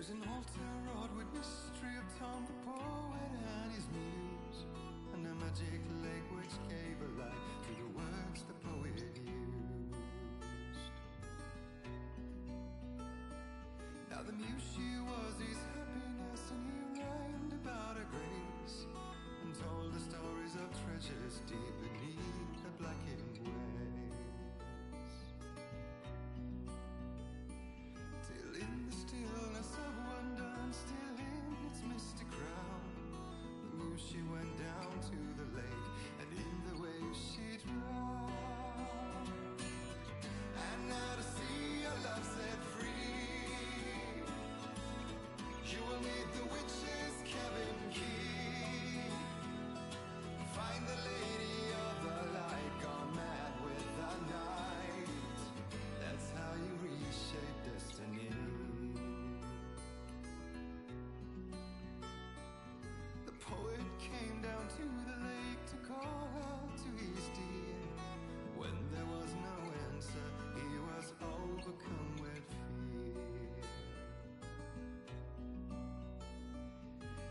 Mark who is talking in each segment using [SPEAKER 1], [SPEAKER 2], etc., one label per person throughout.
[SPEAKER 1] There's an altar wrought with mystery of Tom the poet and his muse, and a magic lake which gave a light to the words the poet used. Now the muse she was his happiness, and he rhymed about her grace, and told the stories of treasures deep beneath the blackened waves. Till in the stillness of wonder, and still in its misty crown, the muse she went down to the lake, and in the waves she drowned. And now to see your love set free, you will meet the witch's cabin key. Find the lady of the light, gone mad with the night. That's how you reshape destiny. The poet came down to the lake to call out to his dear. When there was no answer, he was overcome with fear.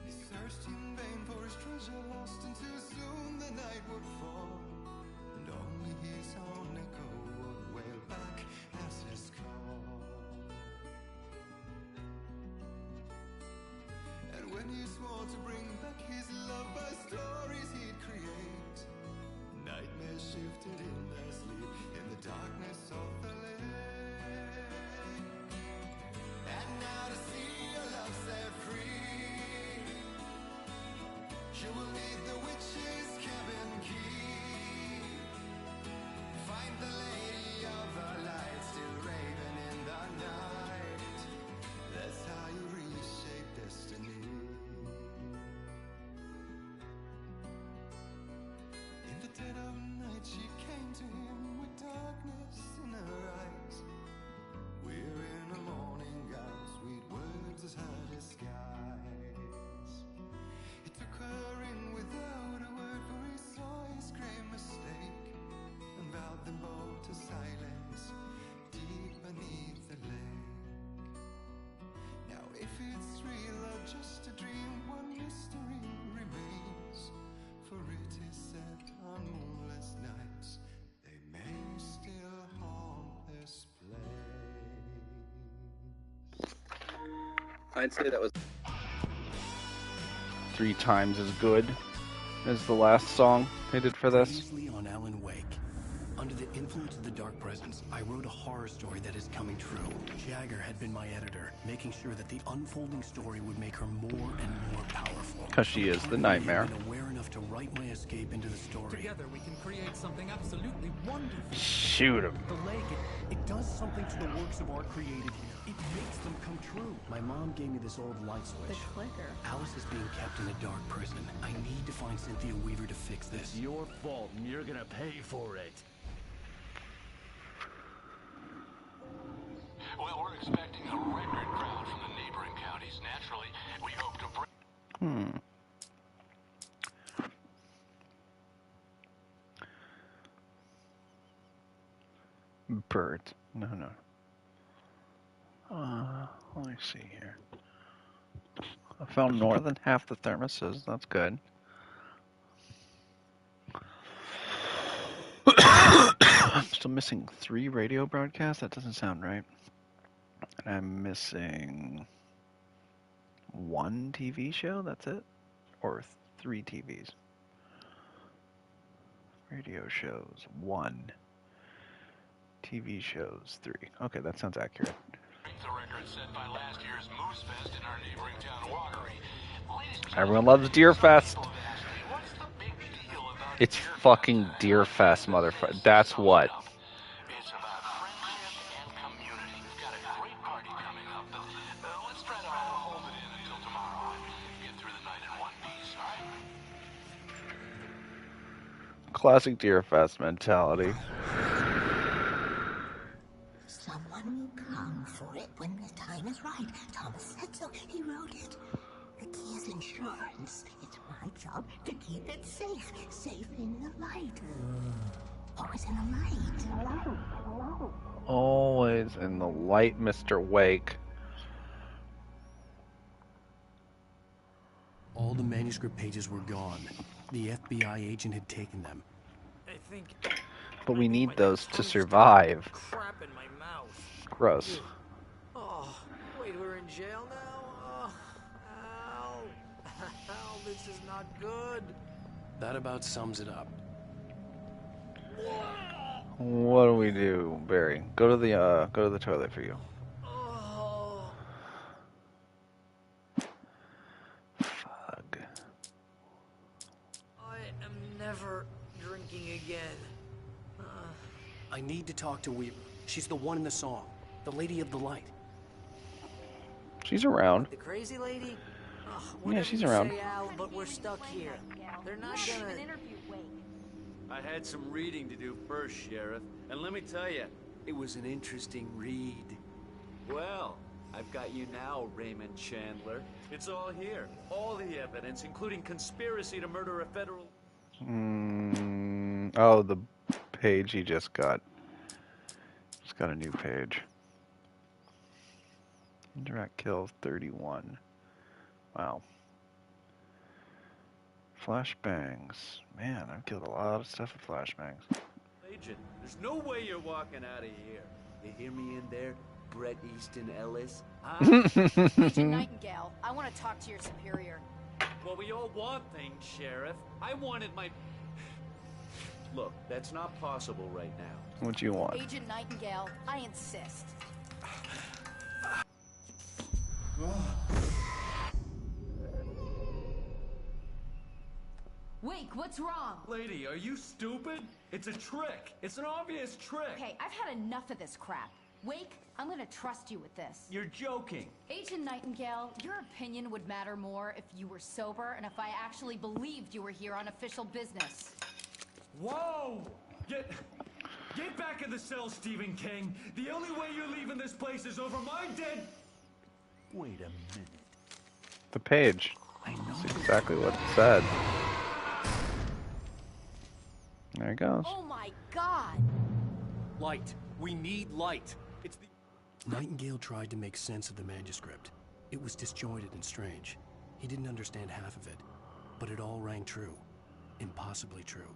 [SPEAKER 1] He searched in vain for his treasure lost, and too soon the night would fall, and only his own echo would wail back as his call. And when he swore to bring back his love by stories he'd create, nightmares shifted in their sleep in the darkness of the lake. And now to see your love set free, you will need the witch's cabin key. Find the lady of the light, still raving in the night. That's how you reshape destiny. In the dead of night she came to him with darkness in her eyes. We're in a morning gown, sweet words as her disguise. He took her in without a word, for he saw his grave mistake, and vowed them both to silence deep beneath the lake. Now if it's real or just a dream, one mystery remains, for it is said on moonless nights they may still haunt this place.
[SPEAKER 2] I'd say that was 3 times as good as the last song they did for this.
[SPEAKER 3] Previously on Alan Wake. Under the influence of the dark presence, I wrote a horror story that is coming true. Jagger had been my editor, making sure that the unfolding story would make her more and more powerful.
[SPEAKER 2] Because she is the nightmare.
[SPEAKER 3] I've been aware enough to write my escape into the story.
[SPEAKER 4] Together we can create something absolutely wonderful.
[SPEAKER 2] Shoot him.
[SPEAKER 3] The lake, it does something to the works of art created here. It makes them come true. My mom gave me this old light switch.
[SPEAKER 5] The clicker.
[SPEAKER 3] Alice is being kept in a dark prison. I need to find Cynthia Weaver to fix this.
[SPEAKER 6] It's your fault, and you're gonna pay for it.
[SPEAKER 7] Well, we're expecting a record crowd from the neighboring counties. Naturally, we hope to bring...
[SPEAKER 2] Bird. No. Let me see here. I found more than half the thermoses. That's good. I'm still missing 3 radio broadcasts? That doesn't sound right. And I'm missing 1 TV show? That's it? Or 3 TVs? Radio shows, 1. TV shows, 3. Okay, that sounds accurate.
[SPEAKER 7] The record set by last year's Moose Fest in our neighboring town, Watery.
[SPEAKER 2] Everyone loves Deer Fest. It's fucking Deer Fest, motherfucker. That's what.
[SPEAKER 7] It's about friendship and community. We've got a great party coming up, but let's try to hold it in until tomorrow. Get through the night in one piece, all right?
[SPEAKER 2] Classic Deer Fest mentality.
[SPEAKER 8] Someone will come for it when the time is right. Thomas said so. He wrote it. The key is insurance. It's my job to keep it safe. Safe in the light. Always in the light.
[SPEAKER 2] Always in the light, Mr. Wake.
[SPEAKER 3] All the manuscript pages were gone. The FBI agent had taken them.
[SPEAKER 5] I think.
[SPEAKER 2] But we need those to survive.
[SPEAKER 5] Crap in my mouth.
[SPEAKER 2] Gross.
[SPEAKER 5] Oh, wait, we're in jail now? Oh, ow. Ow, this is not good.
[SPEAKER 3] That about sums it up.
[SPEAKER 2] What do we do, Barry? Go to the toilet for you.
[SPEAKER 5] Oh.
[SPEAKER 2] Fug.
[SPEAKER 5] I am never drinking again.
[SPEAKER 3] I need to talk to Weaver. She's the one in the song. The Lady of the Light.
[SPEAKER 2] She's around.
[SPEAKER 5] The crazy lady? Ugh,
[SPEAKER 2] Yeah,
[SPEAKER 5] whatever
[SPEAKER 2] she's
[SPEAKER 5] you
[SPEAKER 2] around.
[SPEAKER 5] say, Al, but we're stuck here. They're not gonna...
[SPEAKER 6] I had some reading to do first, Sheriff, and let me tell you, it was an interesting read. Well, I've got you now, Raymond Chandler. It's all here. All the evidence, including conspiracy to murder a federal...
[SPEAKER 2] Oh, the page he just got. Just got a new page. Indirect kills 31. Wow. Flashbangs. Man, I've killed a lot of stuff with flashbangs.
[SPEAKER 6] Agent, there's no way you're walking out of here. You hear me in there, Bret Easton Ellis? Huh?
[SPEAKER 9] Agent Nightingale, I want to talk to your superior.
[SPEAKER 6] Well, we all want things, Sheriff. I wanted my... Look, that's not possible right now.
[SPEAKER 2] What do you want?
[SPEAKER 9] Agent Nightingale, I insist. Wake, what's wrong?
[SPEAKER 6] Lady, are you stupid? It's a trick. It's an obvious trick.
[SPEAKER 9] Okay, I've had enough of this crap. Wake, I'm gonna trust you with this.
[SPEAKER 6] You're joking.
[SPEAKER 9] Agent Nightingale, your opinion would matter more if you were sober and if I actually believed you were here on official business.
[SPEAKER 6] Whoa! Get back in the cell, Stephen King. The only way you're leaving this place is over my dead... Wait a minute.
[SPEAKER 2] The page. That's exactly what it said. There it goes.
[SPEAKER 9] Oh my god!
[SPEAKER 3] Light. We need light. It's the... Nightingale tried to make sense of the manuscript. It was disjointed and strange. He didn't understand half of it, but it all rang true. Impossibly true.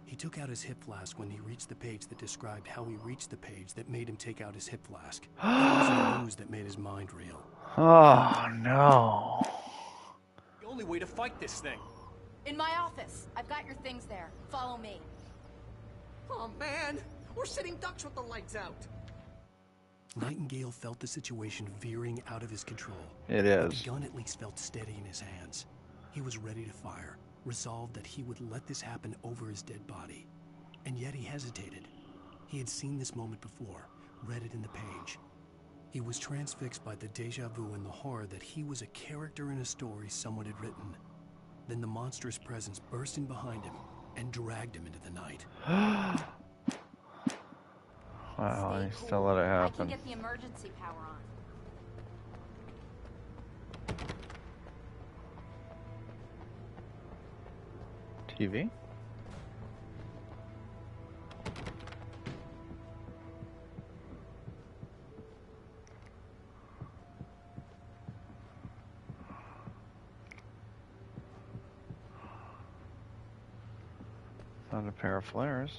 [SPEAKER 3] He took out his hip flask when he reached the page that described how he reached the page that made him take out his hip flask. It was the booze that made his mind reel.
[SPEAKER 2] Oh, no.
[SPEAKER 3] The only way to fight this thing.
[SPEAKER 9] In my office. I've got your things there. Follow me.
[SPEAKER 5] Oh, man! We're sitting ducks with the lights out.
[SPEAKER 3] Nightingale felt the situation veering out of his control.
[SPEAKER 2] It
[SPEAKER 3] But
[SPEAKER 2] is.
[SPEAKER 3] the gun at least felt steady in his hands. He was ready to fire, resolved that he would let this happen over his dead body. And yet he hesitated. He had seen this moment before, read it in the page. He was transfixed by the deja vu and the horror that he was a character in a story someone had written. Then the monstrous presence burst in behind him and dragged him into the night.
[SPEAKER 2] Wow,
[SPEAKER 9] Stay
[SPEAKER 2] I
[SPEAKER 9] cool.
[SPEAKER 2] still let it
[SPEAKER 9] I can
[SPEAKER 2] happen.
[SPEAKER 9] get the emergency power on.
[SPEAKER 2] TV? Found a pair of flares.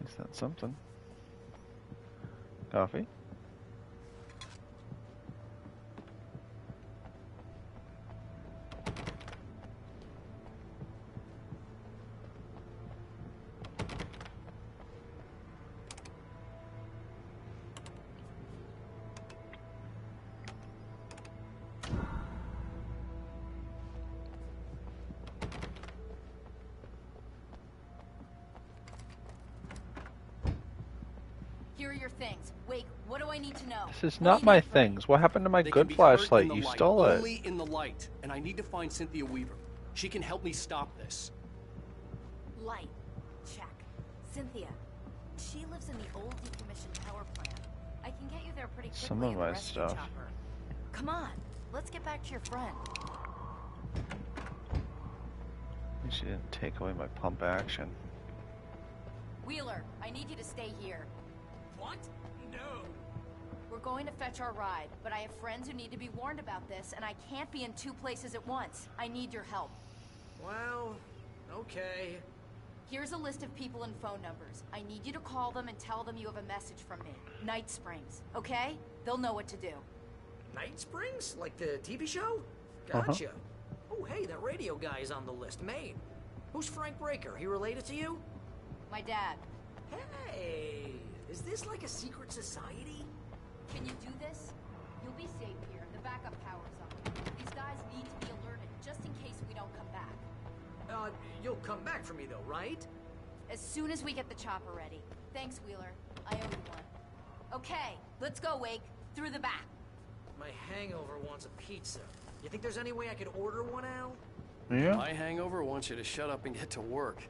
[SPEAKER 2] At least that's something. Coffee?
[SPEAKER 9] Here are your things. Wait, what do I need to know?
[SPEAKER 2] This is
[SPEAKER 9] What
[SPEAKER 2] not
[SPEAKER 9] do you
[SPEAKER 2] my
[SPEAKER 9] need from me?
[SPEAKER 2] things. What happened to my
[SPEAKER 3] They can
[SPEAKER 2] good
[SPEAKER 3] be heard
[SPEAKER 2] flashlight?
[SPEAKER 3] in the
[SPEAKER 2] You
[SPEAKER 3] light,
[SPEAKER 2] stole it.
[SPEAKER 3] Only in the light, and I need to find Cynthia Weaver. She can help me stop this.
[SPEAKER 9] Light. Check. Cynthia. She lives in the old decommissioned power plant. I can get you there pretty quickly.
[SPEAKER 2] Some of
[SPEAKER 9] in a
[SPEAKER 2] my
[SPEAKER 9] rescue
[SPEAKER 2] stuff.
[SPEAKER 9] chopper. Come on. Let's get back to your friend.
[SPEAKER 2] She didn't take away my pump action.
[SPEAKER 9] Wheeler, I need you to stay here.
[SPEAKER 5] What? No.
[SPEAKER 9] We're going to fetch our ride, but I have friends who need to be warned about this, and I can't be in 2 places at once. I need your help.
[SPEAKER 5] Well, okay.
[SPEAKER 9] Here's a list of people and phone numbers. I need you to call them and tell them you have a message from me. Night Springs, okay? They'll know what to do.
[SPEAKER 5] Night Springs? Like the TV show? Gotcha. Oh, hey, that radio guy is on the list. Maine. Who's Frank Breaker? He related to you?
[SPEAKER 9] My dad.
[SPEAKER 5] Hey, is this like a secret society?
[SPEAKER 9] Can you do this? You'll be safe here. The backup power's on. These guys need to be alerted, just in case we don't come back.
[SPEAKER 5] You'll come back for me though, right?
[SPEAKER 9] As soon as we get the chopper ready. Thanks, Wheeler. I owe you one. Okay, let's go, Wake. Through the back.
[SPEAKER 5] My hangover wants a pizza. You think there's any way I could order one, Al?
[SPEAKER 2] Yeah.
[SPEAKER 3] My hangover wants you to shut up and get to work.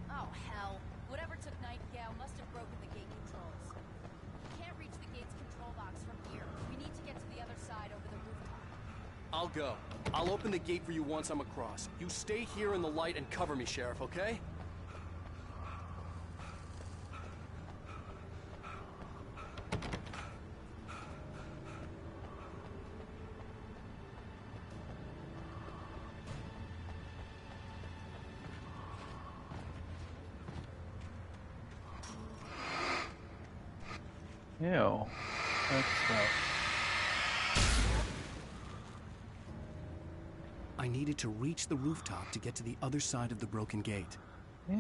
[SPEAKER 9] Oh, hell. Whatever took Nightingale must have broken the gate controls. We can't reach the gate's control box from here. We need to get to the other side over the rooftop.
[SPEAKER 3] I'll go. I'll open the gate for you once I'm across. You stay here in the light and cover me, Sheriff, okay?
[SPEAKER 2] Ew. That's
[SPEAKER 3] I needed to reach the rooftop to get to the other side of the broken gate.
[SPEAKER 2] Yeah.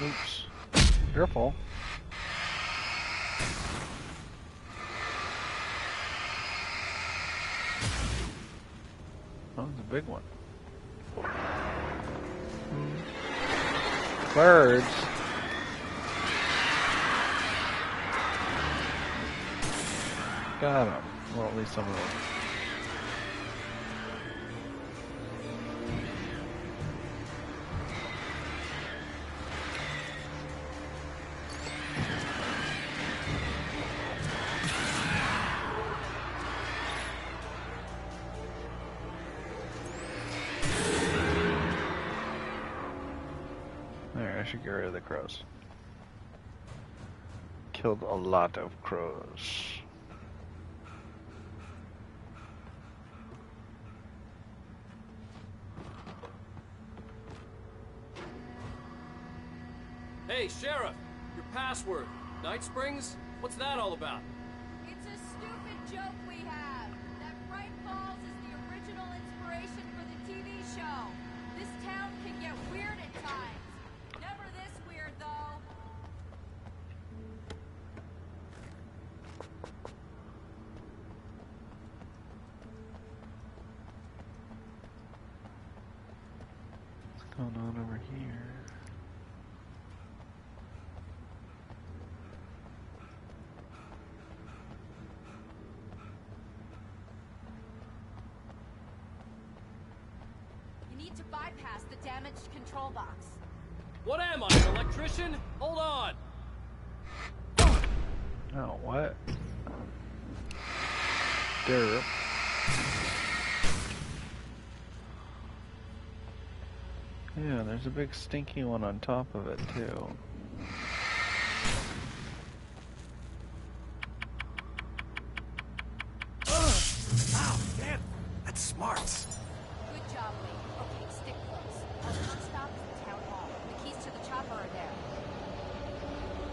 [SPEAKER 2] Oops. Careful. Oh, it's a big one. Birds. Got them. Well, at least some of them. There, I should get rid of the crows. Killed a lot of crows.
[SPEAKER 3] Hey, Sheriff! Your password. Night Springs? What's that all about?
[SPEAKER 9] It's a stupid joke we have. That Bright Falls is the original inspiration for the TV show. This town can get weird at times. Never this weird, though.
[SPEAKER 2] What's going on over here?
[SPEAKER 9] You need to bypass the damaged control box.
[SPEAKER 3] What am I, an electrician? Hold on!
[SPEAKER 2] Oh, what? Derp. Yeah, there's a big stinky one on top of it, too.
[SPEAKER 3] Ow, damn! That's smart.
[SPEAKER 9] Good job, Wade. Okay, stick close. Our first stop is the town hall. The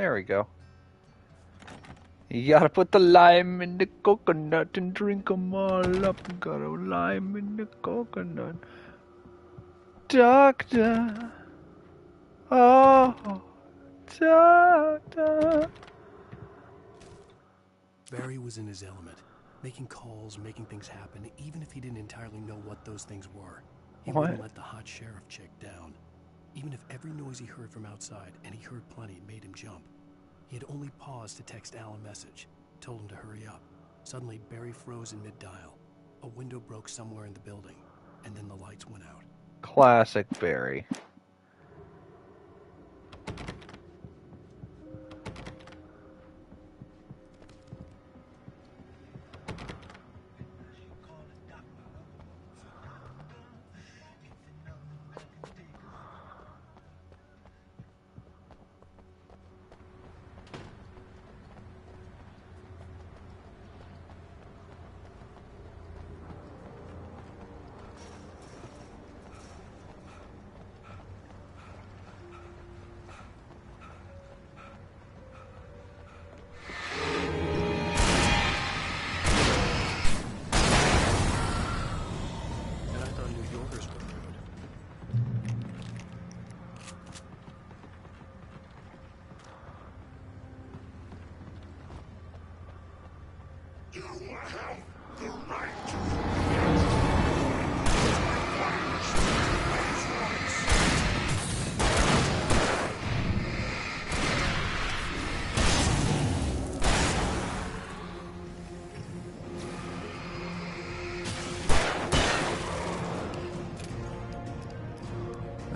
[SPEAKER 2] There we go. You gotta put the lime in the coconut and drink 'em all up. Got a lime in the coconut. Doctor. Oh, doctor.
[SPEAKER 3] Barry was in his element, making calls, making things happen, even if he didn't entirely know what those things were. He wouldn't let the hot sheriff chick down. Even if every noise he heard from outside, and he heard plenty, made him jump. He had only paused to text Al a message, told him to hurry up. Suddenly, Barry froze in mid-dial. A window broke somewhere in the building, and then the lights went out.
[SPEAKER 2] Classic Barry.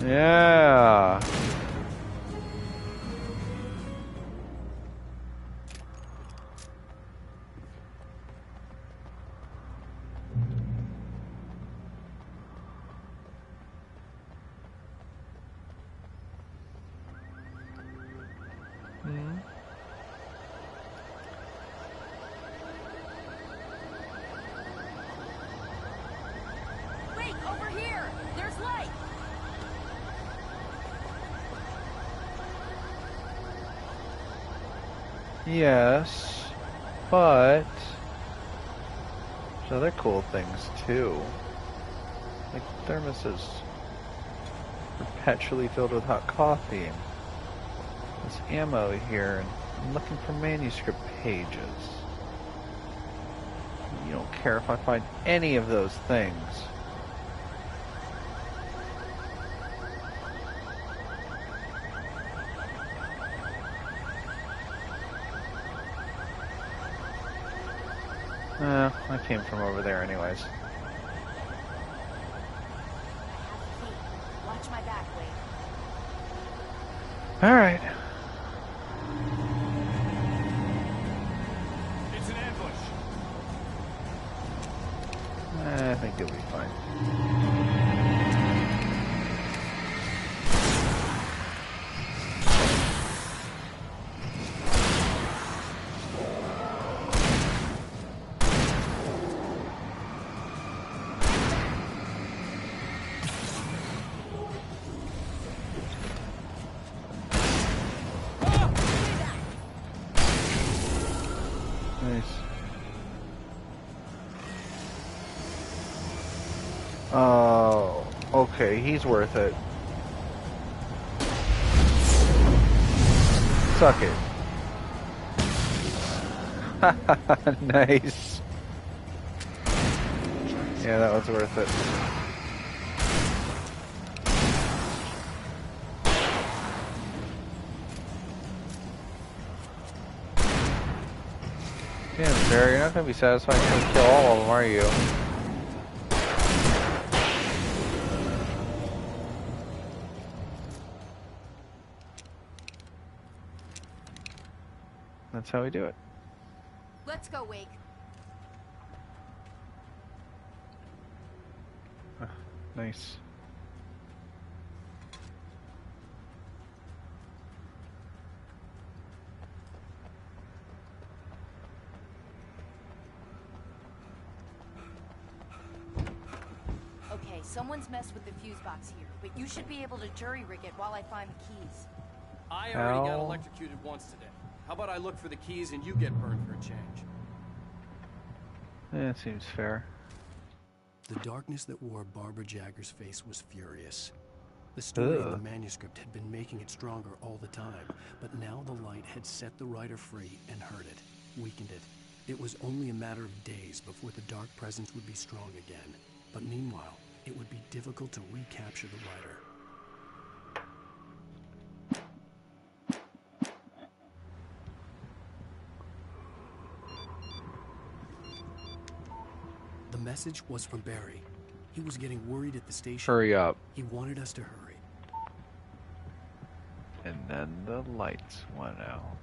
[SPEAKER 2] Yeah.
[SPEAKER 9] Wait, over here! There's light!
[SPEAKER 2] Yes, but there's other cool things too. Like thermos is perpetually filled with hot coffee. And there's ammo here, and I'm looking for manuscript pages. You don't care if I find any of those things. I came from over there anyways.
[SPEAKER 9] Watch my back, Wade.
[SPEAKER 2] Alright.
[SPEAKER 6] It's an ambush.
[SPEAKER 2] I think you'll be fine. Oh, okay, he's worth it. Suck it. Nice. Yeah, that was worth it. Damn, Barry, you're not gonna be satisfied to kill all of them, are you? That's how we do it.
[SPEAKER 9] Let's go, Wake.
[SPEAKER 2] Nice.
[SPEAKER 9] Okay, someone's messed with the fuse box here, but you should be able to jury rig it while I find the keys.
[SPEAKER 3] I already got
[SPEAKER 2] How?
[SPEAKER 3] electrocuted once today. How about I look for the keys and you get burned for a change?
[SPEAKER 2] That seems fair.
[SPEAKER 3] The darkness that wore Barbara Jagger's face was furious. The story in the
[SPEAKER 2] Ugh.
[SPEAKER 3] manuscript had been making it stronger all the time, but now the light had set the writer free and hurt it, weakened it. It was only a matter of days before the dark presence would be strong again. But meanwhile, it would be difficult to recapture the writer. The message was from Barry. He was getting worried at the station.
[SPEAKER 2] Hurry up.
[SPEAKER 3] He wanted us to hurry.
[SPEAKER 2] And then the lights went out.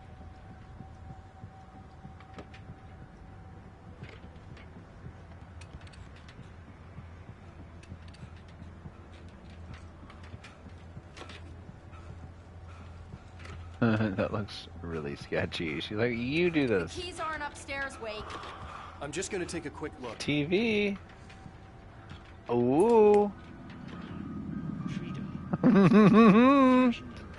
[SPEAKER 2] That looks really sketchy. She's like, you do
[SPEAKER 9] The
[SPEAKER 2] this.
[SPEAKER 9] keys aren't upstairs, Wake.
[SPEAKER 3] I'm just gonna take a quick look.
[SPEAKER 2] TV. Ooh.
[SPEAKER 10] Freedom.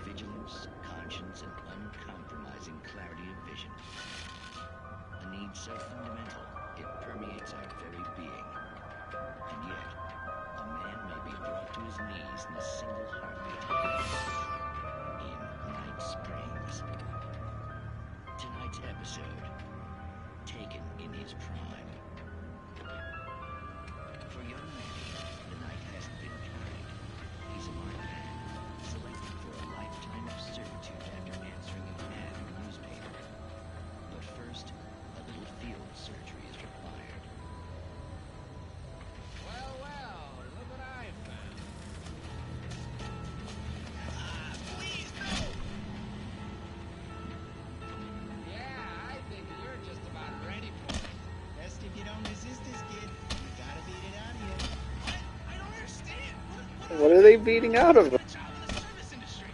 [SPEAKER 10] Vigilance, conscience, and uncompromising clarity of vision. A need so fundamental, it permeates our very being. And yet, a man may be brought to his knees in a single heartbeat. In Night Springs. Tonight's episode, taken in his prime. For young Manny, the night hasn't been kind. He's a marked man, selected for a lifetime of servitude after answering an ad in the newspaper. But first, a little field surgery is required.
[SPEAKER 11] Well, look what I found. Please, no! Yeah, I think you're just about ready for it. Best if you don't resist this, kid. You gotta beat it out of you. What? I don't understand.
[SPEAKER 2] What are they beating out of him?
[SPEAKER 11] A job in the service industry.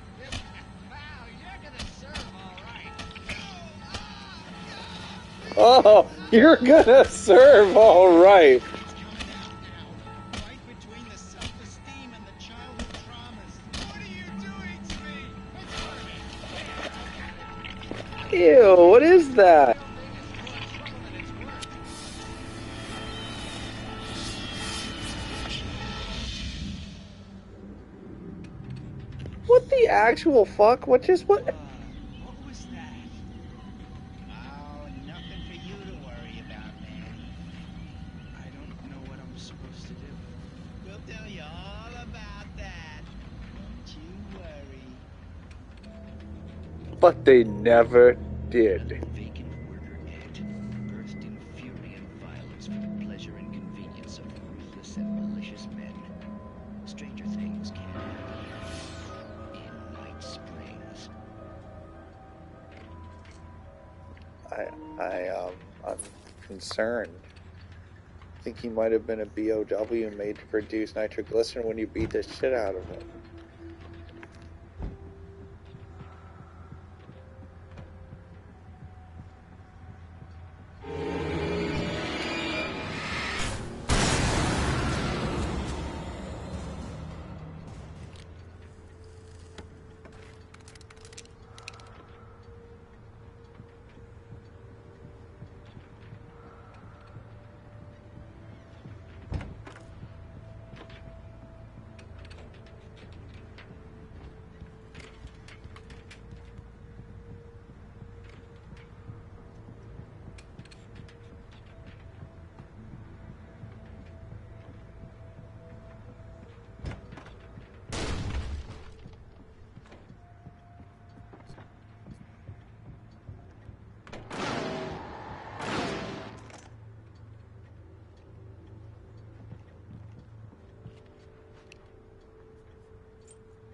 [SPEAKER 11] Wow, you're gonna serve all right.
[SPEAKER 2] Oh, you're gonna serve all right.
[SPEAKER 11] It's coming out now. Right between the self-esteem and the childhood traumas. What are you doing to me? It's working.
[SPEAKER 2] Ew, what is that? What the actual fuck? What just what?
[SPEAKER 11] What was that? Oh, nothing for you to worry about, man. I don't know what I'm supposed to do. We'll tell you all about that. Don't you worry.
[SPEAKER 2] But they never did.
[SPEAKER 10] Vacant worker Ed burst in fury and violence for the pleasure and convenience of ruthless and malicious men. Stranger things can happen in Night Springs.
[SPEAKER 2] I'm concerned. I think he might have been a BOW made to produce nitroglycerin when you beat the shit out of him.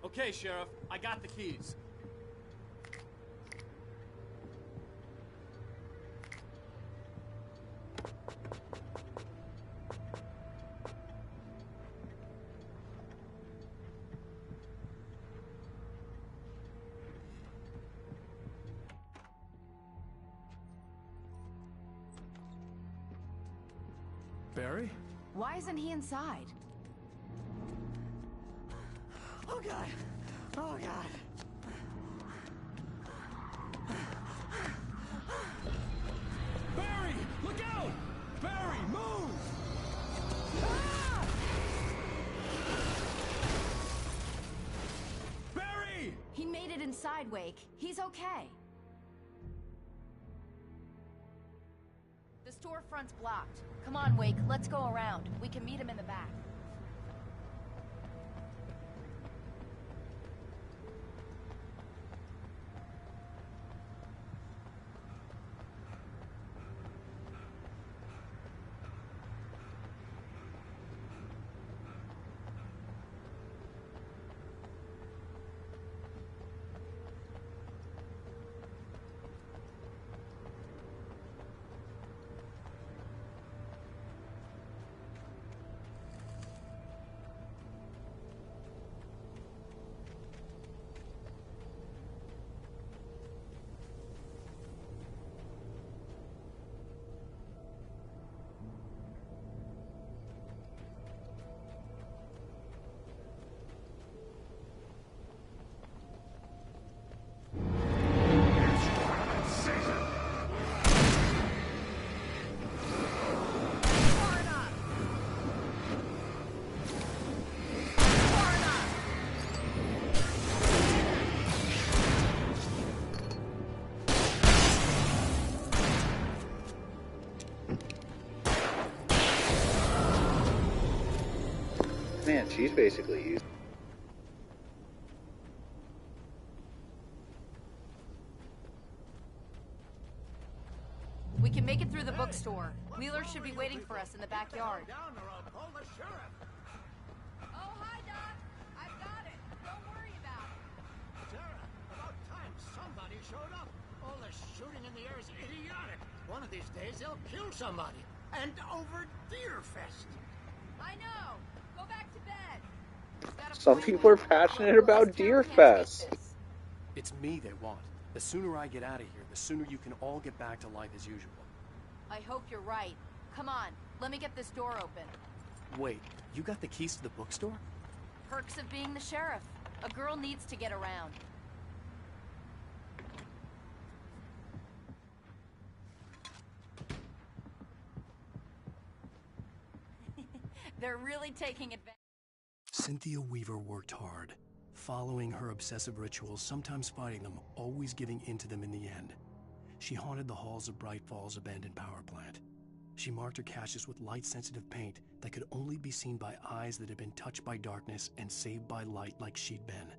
[SPEAKER 3] Okay, Sheriff, I got the keys. Barry?
[SPEAKER 9] Why isn't he inside?
[SPEAKER 5] Oh, God. Oh, God.
[SPEAKER 9] made it inside, Wake. He's okay. The storefront's blocked. Come on, Wake. Let's go around. We can meet him in the back.
[SPEAKER 2] Man, she's basically used.
[SPEAKER 9] We can make it through the bookstore. Wheeler should be waiting for us in the backyard.
[SPEAKER 5] Oh, hi, Doc. I've got it. Don't worry about it.
[SPEAKER 12] Sarah, about time somebody showed up. All the shooting in the air is idiotic. One of these days they'll kill somebody. And over Deerfest.
[SPEAKER 9] I know. Go back to bed.
[SPEAKER 2] Some people are passionate about Deerfest.
[SPEAKER 3] It's me they want. The sooner I get out of here, the sooner you can all get back to life as usual.
[SPEAKER 9] I hope you're right. Come on, let me get this door open.
[SPEAKER 3] Wait, you got the keys to the bookstore?
[SPEAKER 9] Perks of being the sheriff. A girl needs to get around. They're really taking advantage.
[SPEAKER 3] Cynthia Weaver worked hard, following her obsessive rituals, sometimes fighting them, always giving in to them in the end. She haunted the halls of Bright Falls' abandoned power plant. She marked her caches with light-sensitive paint that could only be seen by eyes that had been touched by darkness and saved by light like she'd been.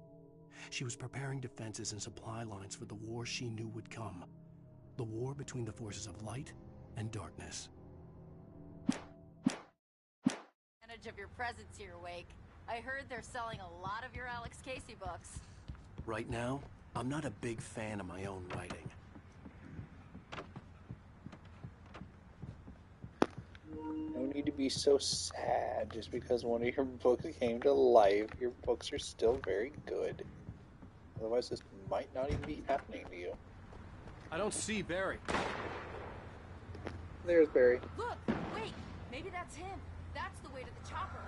[SPEAKER 3] She was preparing defenses and supply lines for the war she knew would come. The war between the forces of light and darkness.
[SPEAKER 9] Advantage of your presence here, Wake. I heard they're selling a lot of your Alex Casey books.
[SPEAKER 3] Right now, I'm not a big fan of my own writing.
[SPEAKER 2] No need to be so sad just because one of your books came to life. Your books are still very good. Otherwise, this might not even be happening to you.
[SPEAKER 3] I don't see Barry.
[SPEAKER 2] There's Barry.
[SPEAKER 9] Look, wait, maybe that's him. That's the way to the chopper.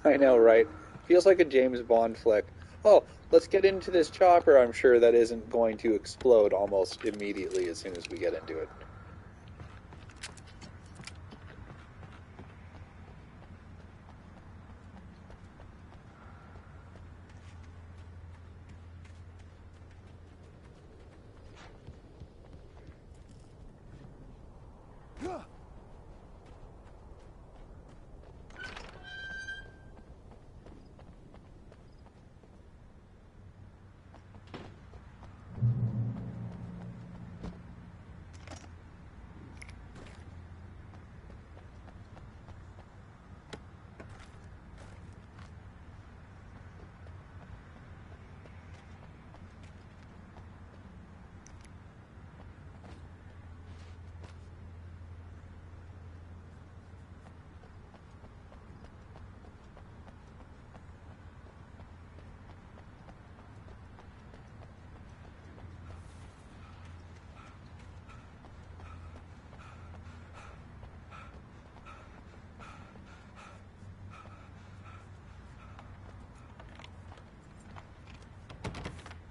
[SPEAKER 2] I know, right? Feels like a James Bond flick. Oh, let's get into this chopper. I'm sure that isn't going to explode almost immediately as soon as we get into it.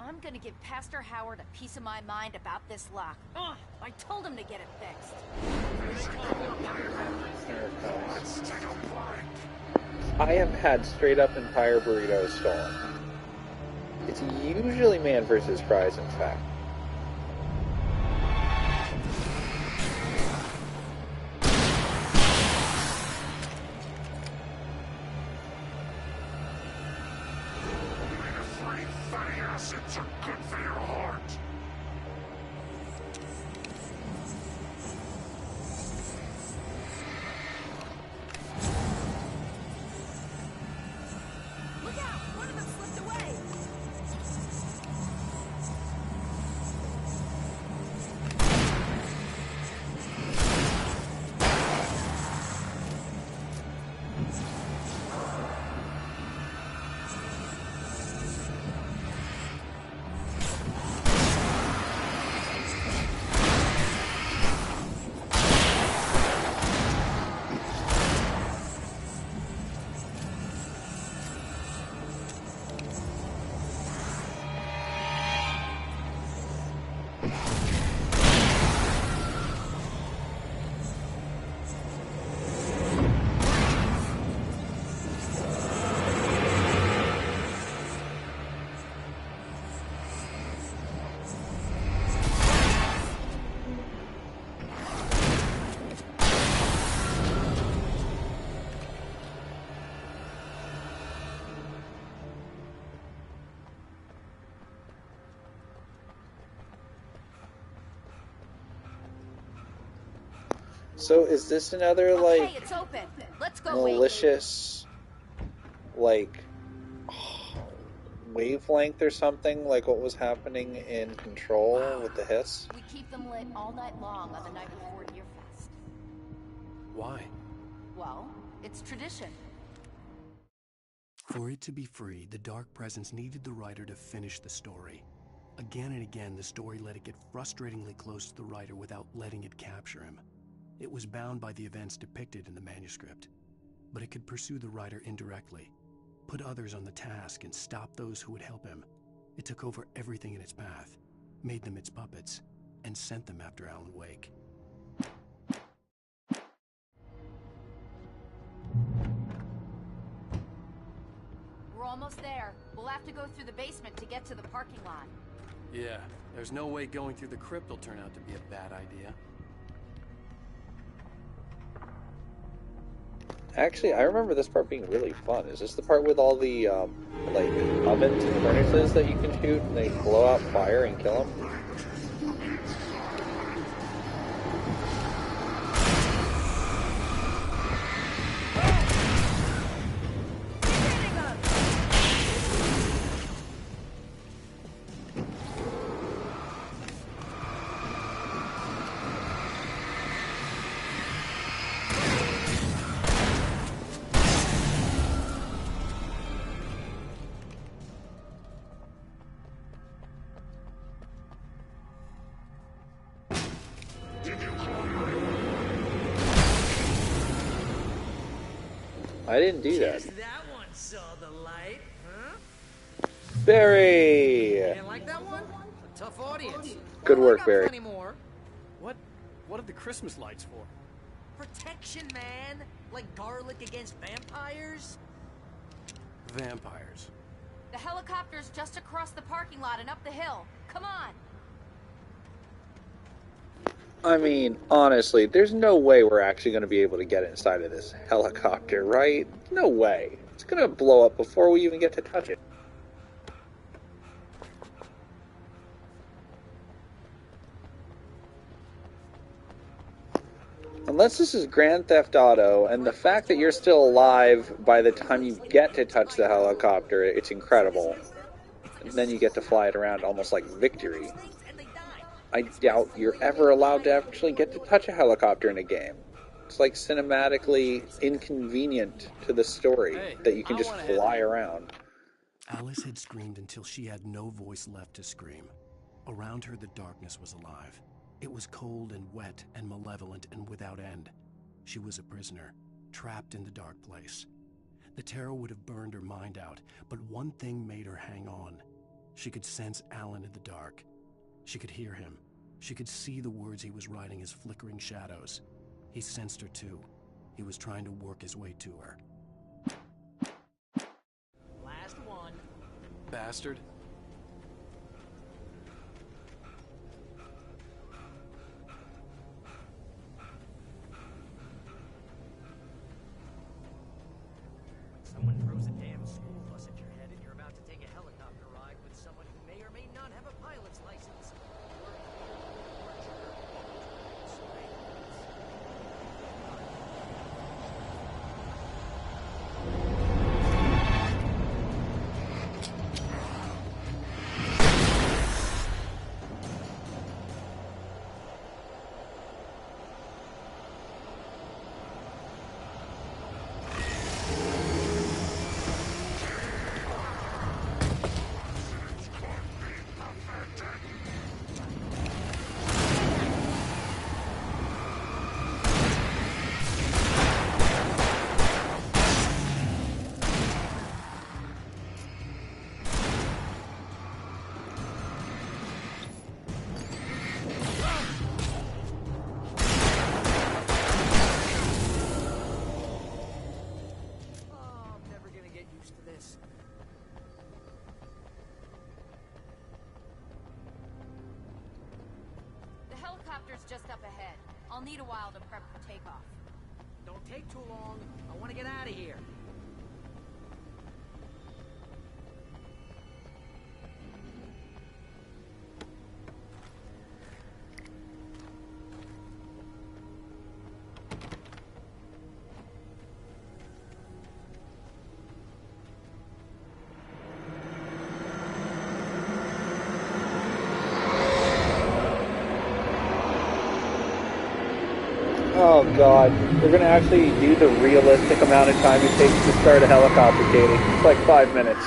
[SPEAKER 9] I'm gonna give Pastor Howard a piece of my mind about this lock. Ugh, I told him to get it fixed.
[SPEAKER 2] There it comes. I have had straight up entire burritos stolen. It's usually man versus fries, in fact.
[SPEAKER 13] Free fatty acids are good for your heart.
[SPEAKER 9] Look out! One of them slipped away!
[SPEAKER 2] So is this another,
[SPEAKER 9] Okay,
[SPEAKER 2] like,
[SPEAKER 9] it's open. Let's go, Wade.
[SPEAKER 2] malicious, like, wavelength or something, like what was happening in Control with the hiss?
[SPEAKER 9] We keep them lit all night long on the night before Deerfest.
[SPEAKER 3] Why?
[SPEAKER 9] Well, it's tradition.
[SPEAKER 3] For it to be free, the Dark Presence needed the writer to finish the story. Again and again, the story let it get frustratingly close to the writer without letting it capture him. It was bound by the events depicted in the manuscript, but it could pursue the writer indirectly, put others on the task, and stop those who would help him. It took over everything in its path, made them its puppets, and sent them after Alan Wake.
[SPEAKER 9] We're almost there. We'll have to go through the basement to get to the parking lot.
[SPEAKER 3] Yeah, there's no way going through the crypt will turn out to be a bad idea.
[SPEAKER 2] Actually, I remember this part being really fun. Is this the part with all the, like, ovens and furnaces that you can shoot and they blow out fire and kill them? I didn't do that.
[SPEAKER 5] Just that one saw the light, huh?
[SPEAKER 2] Barry!
[SPEAKER 5] You didn't like that one? A tough audience.
[SPEAKER 2] Good
[SPEAKER 5] Well, I
[SPEAKER 2] work,
[SPEAKER 5] got
[SPEAKER 2] Barry.
[SPEAKER 5] plenty more.
[SPEAKER 3] What are the Christmas lights for?
[SPEAKER 5] Protection, man. Like garlic against vampires.
[SPEAKER 3] Vampires.
[SPEAKER 9] The helicopter's just across the parking lot and up the hill. Come on.
[SPEAKER 2] I mean, honestly, there's no way we're actually going to be able to get inside of this helicopter, right? No way. It's going to blow up before we even get to touch it. Unless this is Grand Theft Auto, and the fact that you're still alive by the time you get to touch the helicopter, it's incredible. And then you get to fly it around almost like Victory. I doubt you're ever allowed to actually get to touch a helicopter in a game. It's like cinematically inconvenient to the story that you can just fly around.
[SPEAKER 3] Alice had screamed until she had no voice left to scream. Around her, the darkness was alive. It was cold and wet and malevolent and without end. She was a prisoner, trapped in the dark place. The terror would have burned her mind out, but one thing made her hang on. She could sense Alan in the dark. She could hear him. She could see the words he was writing as flickering shadows. He sensed her too. He was trying to work his way to her. bastard.
[SPEAKER 5] Someone throws a damn school bus at your head and you're about to take a helicopter ride with someone who may or may not have a pilot's license.
[SPEAKER 9] Just up ahead. I'll need a while to prep for takeoff.
[SPEAKER 5] Don't take too long. I want to get out of here.
[SPEAKER 2] Oh god, they're gonna actually do the realistic amount of time it takes to start a helicopter, Katie. It's like 5 minutes.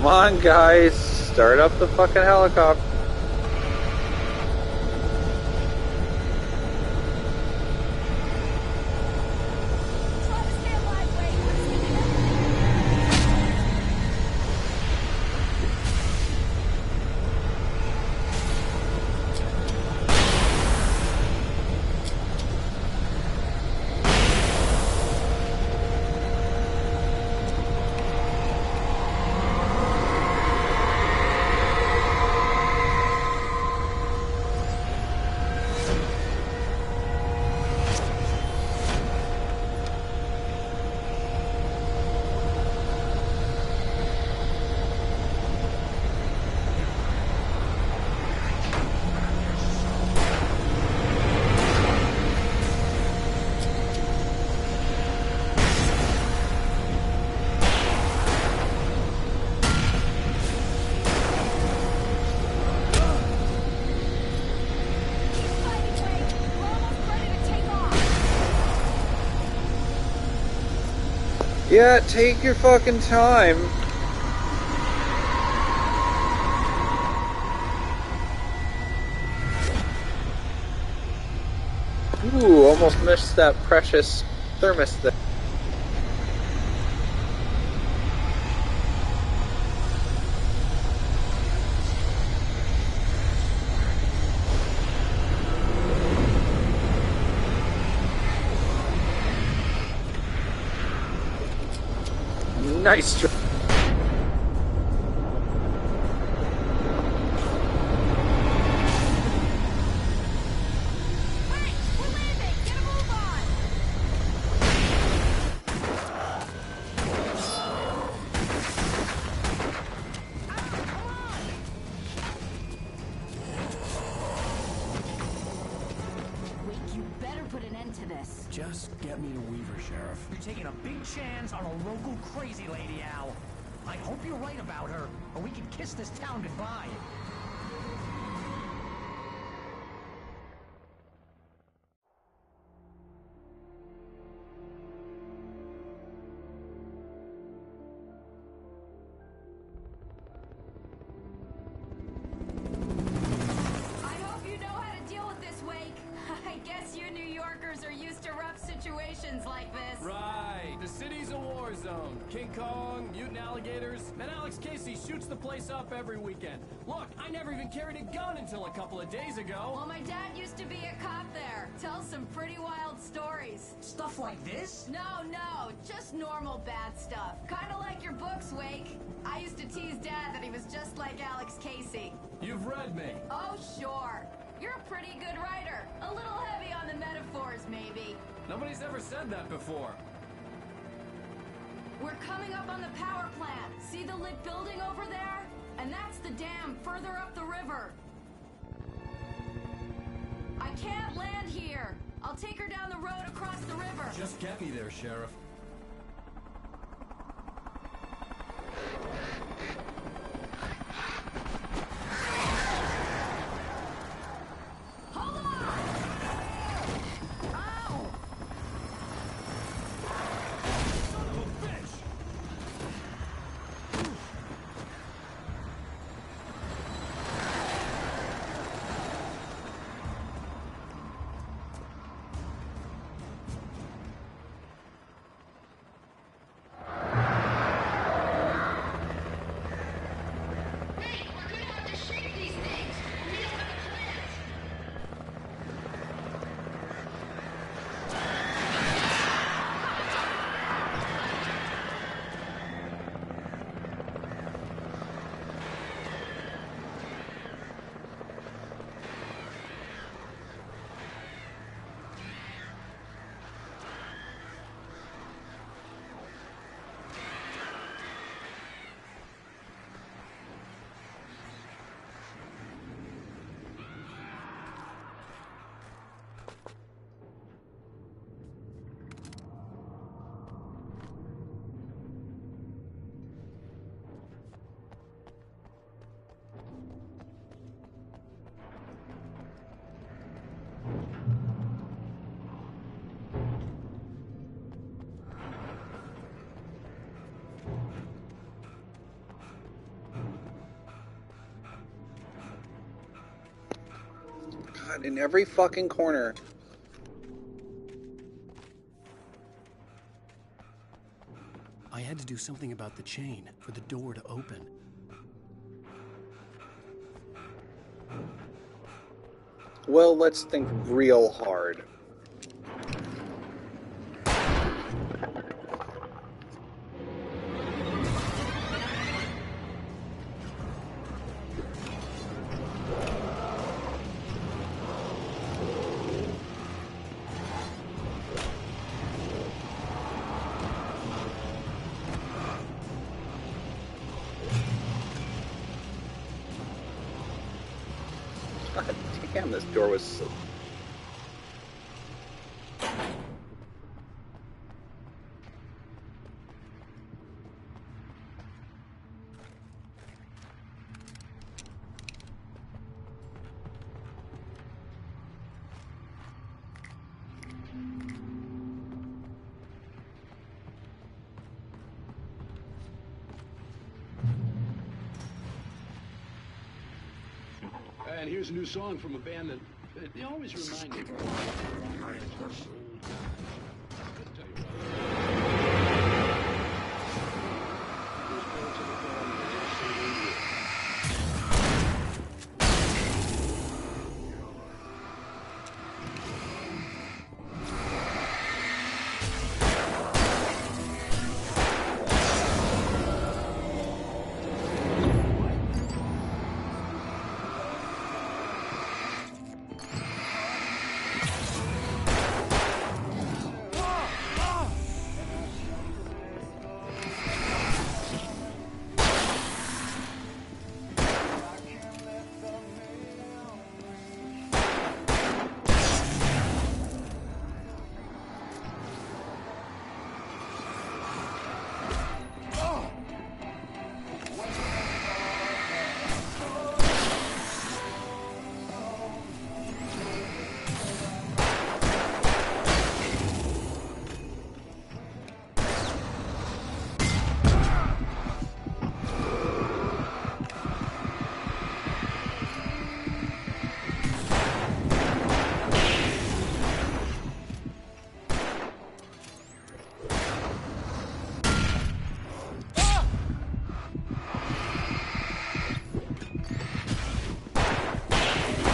[SPEAKER 2] Come on, guys, start up the fucking helicopter. Yeah, take your fucking time. Ooh, almost missed that precious thermos thing. Nice try.
[SPEAKER 3] Just get me to Weaver, Sheriff.
[SPEAKER 5] You're taking a big chance on a local crazy lady, Al. I hope you're right about her, or we can kiss this town goodbye.
[SPEAKER 9] I hope you know how to deal with this, Wake. I guess you New Yorkers are used to rough situations like this.
[SPEAKER 14] Right. The city's a war zone. King Kong, mutant alligators, and Alex Casey shoots the place up every weekend. Look, I never even carried a gun until a couple of days ago.
[SPEAKER 9] Well, my dad used to be a cop there. Tells some pretty wild stories.
[SPEAKER 5] Stuff like this?
[SPEAKER 9] No, just normal bad stuff. Kinda like your books, Wake. I used to tease Dad that he was just like Alex Casey.
[SPEAKER 14] You've read me.
[SPEAKER 9] Oh, sure. You're a pretty good writer. A little heavy on the metaphors, maybe.
[SPEAKER 14] Nobody's ever said that before.
[SPEAKER 9] We're coming up on the power plant. See the lit building over there? And that's the dam further up the river. I can't land here. I'll take her down the road across the river.
[SPEAKER 14] Just get me there, Sheriff.
[SPEAKER 9] Hold on! Ow!
[SPEAKER 14] Son of a bitch!
[SPEAKER 2] God, in every fucking corner.
[SPEAKER 3] I had to do something about the chain for the door to open.
[SPEAKER 2] Well, let's think real hard. God damn, this door was so...
[SPEAKER 15] And here's a new song from a band that they always remind me of.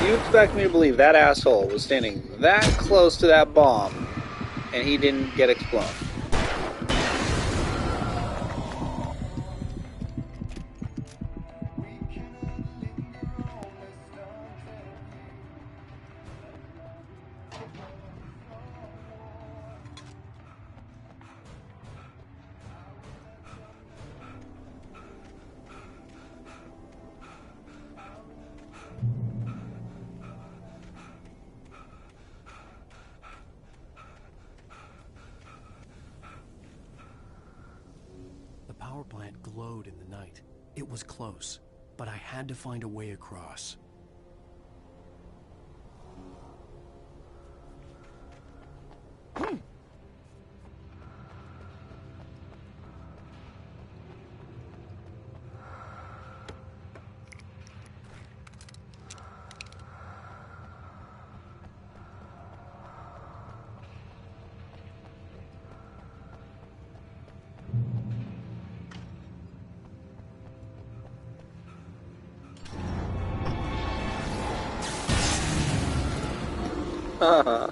[SPEAKER 2] you expect me to believe that asshole was standing that close to that bomb and he didn't get exploded?
[SPEAKER 3] The power plant glowed in the night. It was close, but I had to find a way across.
[SPEAKER 2] Haha.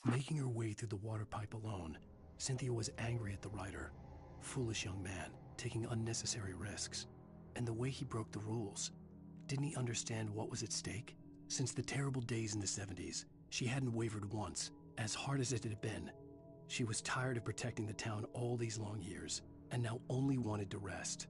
[SPEAKER 3] Making her way through the water pipe alone, Cynthia was angry at the writer. Foolish young man, taking unnecessary risks. And the way he broke the rules. Didn't he understand what was at stake? Since the terrible days in the 70s, she hadn't wavered once, as hard as it had been. She was tired of protecting the town all these long years, and now only wanted to rest.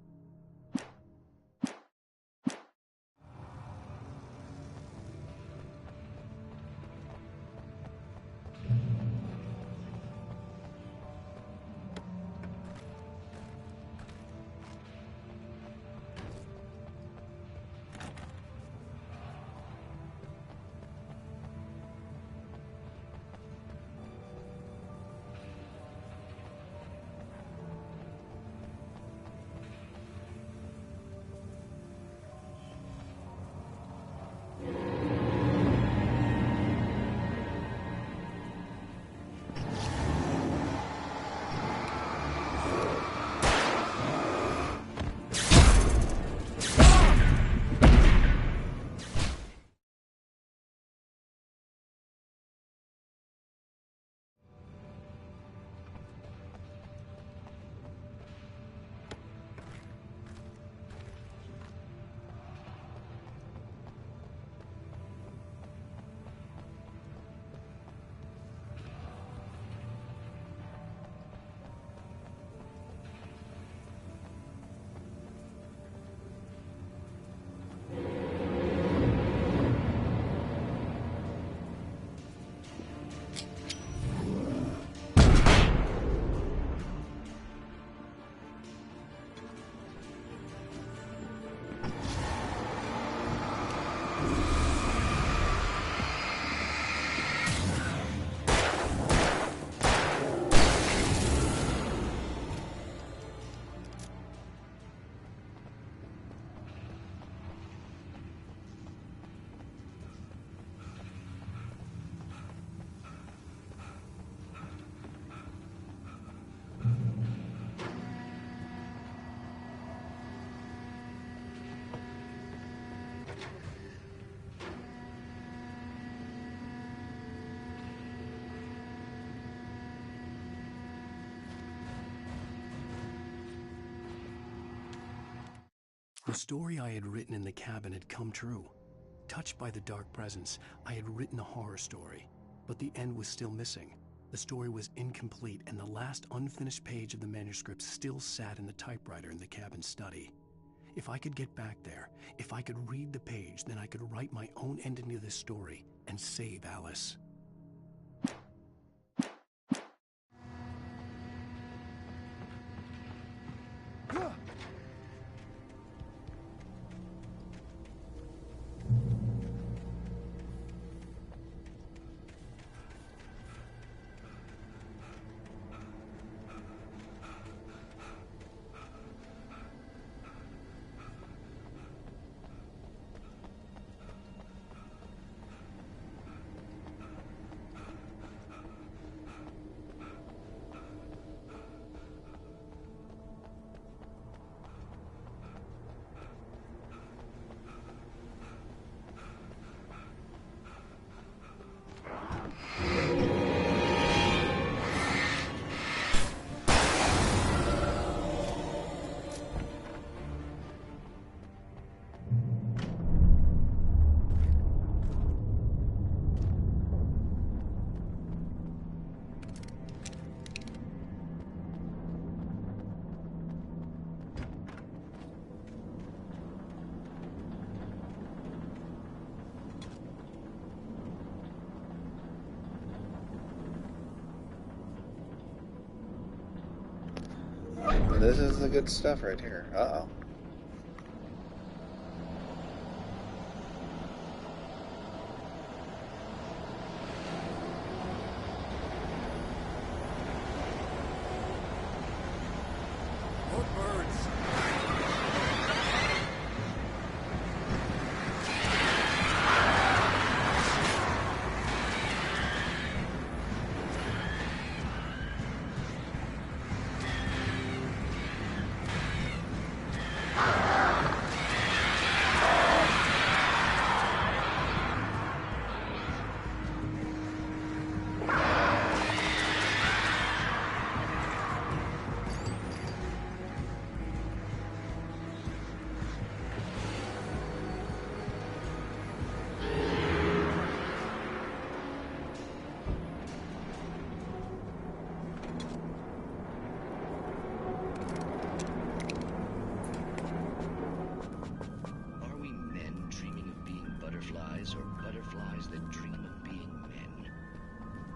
[SPEAKER 3] The story I had written in the cabin had come true. Touched by the dark presence, I had written a horror story, but the end was still missing. The story was incomplete, and the last unfinished page of the manuscript still sat in the typewriter in the cabin study. If I could get back there, if I could read the page, then I could write my own ending to this story and save Alice.
[SPEAKER 2] This is the good stuff right here. Uh-oh.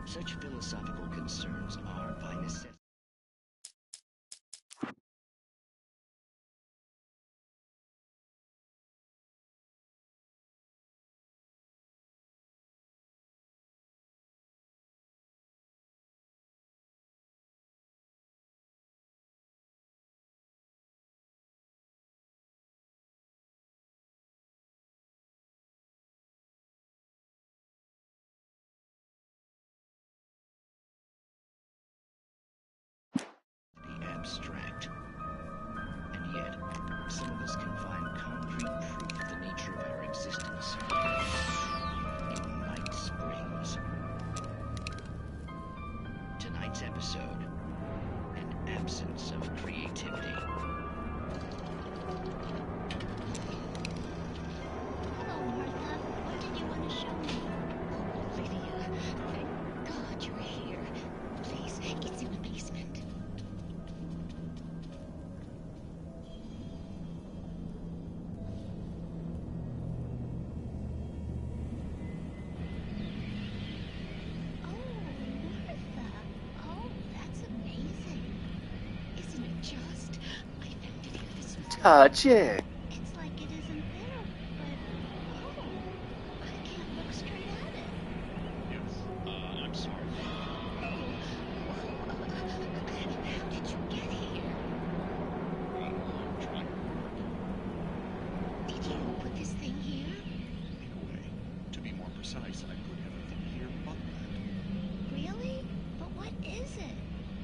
[SPEAKER 10] Such philosophical concerns are, by necessity, abstract. And yet, some of us can find concrete proof of the nature of our existence in Night Springs. Tonight's episode, an absence of creativity.
[SPEAKER 8] Hello, Martha. What did you want to show me? Oh, Lydia, thank God you're here. Please, it's in the basement.
[SPEAKER 2] Touch it.
[SPEAKER 8] It's like it isn't there, but
[SPEAKER 10] twice I put everything here but that.
[SPEAKER 8] Really? But what is it?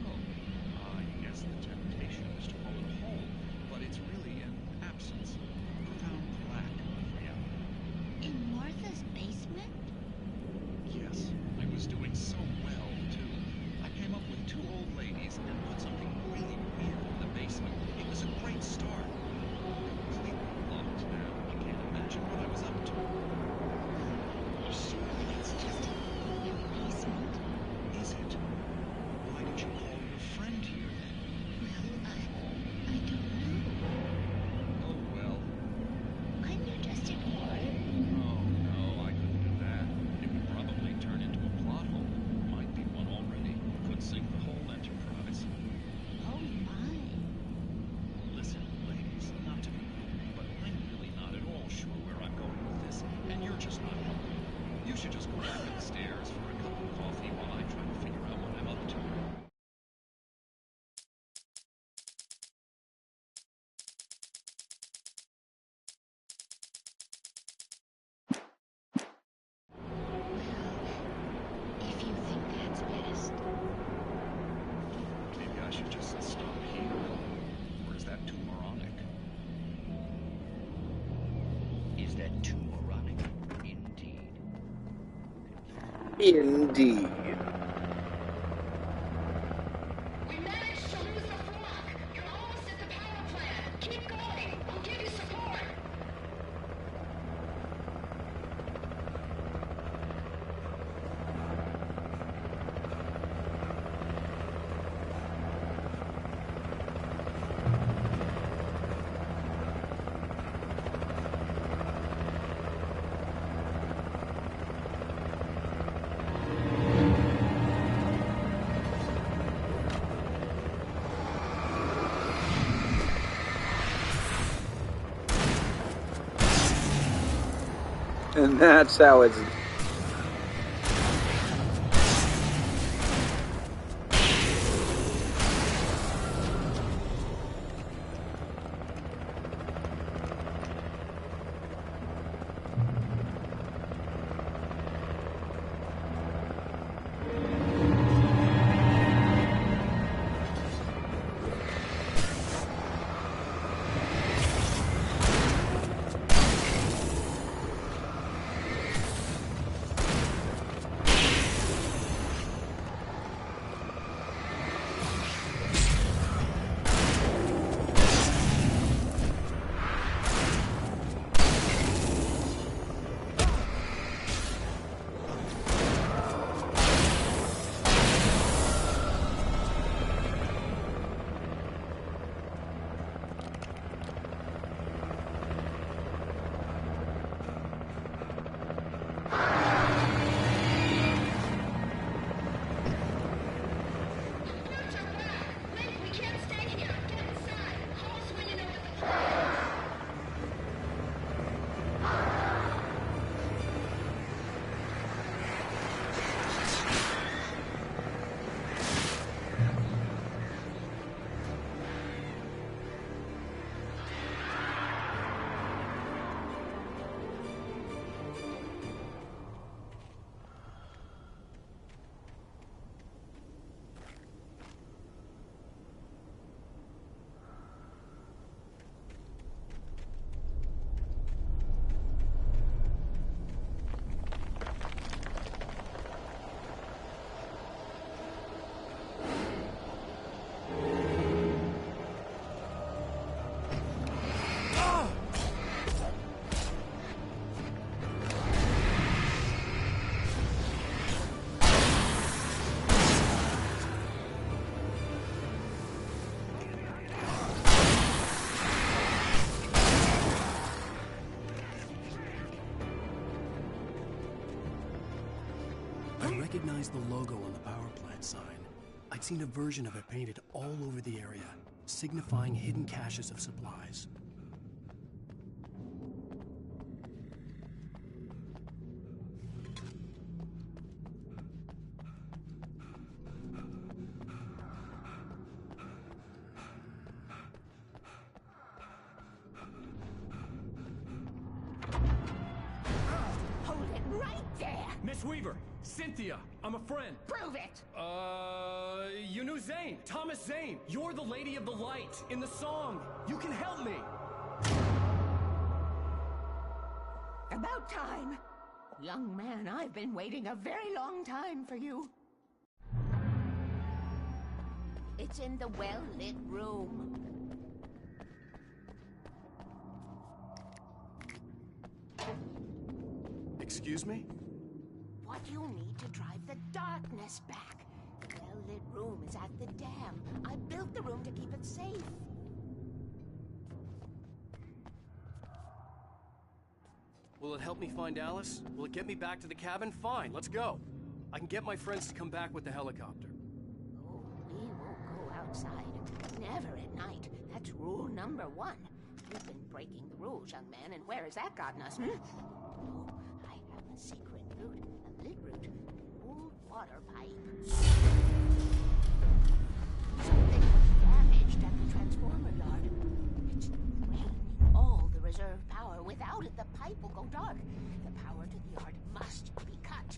[SPEAKER 10] I guess the temptation is to call it a home, but it's really an absence. A profound lack of reality.
[SPEAKER 8] In Martha's basement?
[SPEAKER 10] Yes, I was doing so well, too. I came up with 2 old ladies and put something really weird in the basement. It was a great start. Completely locked now. I can't imagine what I was up to.
[SPEAKER 8] Surely it's just your basement.
[SPEAKER 10] Is it? Why did you call your friend here then?
[SPEAKER 8] Well, I don't know.
[SPEAKER 10] Oh, well.
[SPEAKER 8] Couldn't you just ignore it?
[SPEAKER 10] Oh, no, I couldn't do that. It would probably turn into a plot hole. Might be one already. Could sink the whole enterprise.
[SPEAKER 8] Oh, my.
[SPEAKER 10] Listen, ladies, not to be rude, but I'm really not at all sure where I'm going with this, and you're just not helping. You should just go back upstairs for a cup of coffee while I try to figure out what I'm up to.
[SPEAKER 8] If you think that's best.
[SPEAKER 10] Maybe I should just stop here. Or is that too moronic? Is that too moronic? Indeed.
[SPEAKER 2] Indeed.
[SPEAKER 16] We managed to lose the flock. You're almost at the power plant. Keep going. We'll give you support.
[SPEAKER 2] And that's how it's.
[SPEAKER 3] recognized the logo on the power plant sign. I'd seen a version of it painted all over the area, signifying hidden caches of supplies.
[SPEAKER 14] Miss Weaver, Cynthia, I'm a friend.
[SPEAKER 8] Prove it!
[SPEAKER 14] You knew Zane, Thomas Zane. You're the Lady of the Light in the song. You can help me.
[SPEAKER 8] About time. Young man, I've been waiting a very long time for you. It's in the well-lit room.
[SPEAKER 3] Excuse me?
[SPEAKER 8] What you need to drive the darkness back. The well-lit room is at the dam. I built the room to keep it safe.
[SPEAKER 3] Will it help me find Alice? Will it get me back to the cabin? Fine, let's go. I can get my friends to come back with the helicopter.
[SPEAKER 8] Oh, we won't go outside. Never at night. That's rule number 1. You've been breaking the rules, young man, and where has that gotten us, Oh, I have a secret route. A lit route. An old water pipe. Something was damaged at the transformer yard. It's draining all the reserve power. Without it, the pipe will go dark. The power to the yard must be cut.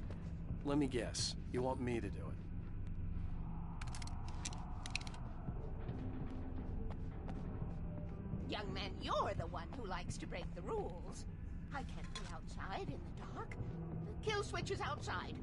[SPEAKER 3] Let me guess. You want me to do it?
[SPEAKER 8] Young man, you're the one who likes to break the rules. I can't be outside in the dark. The kill switch is outside.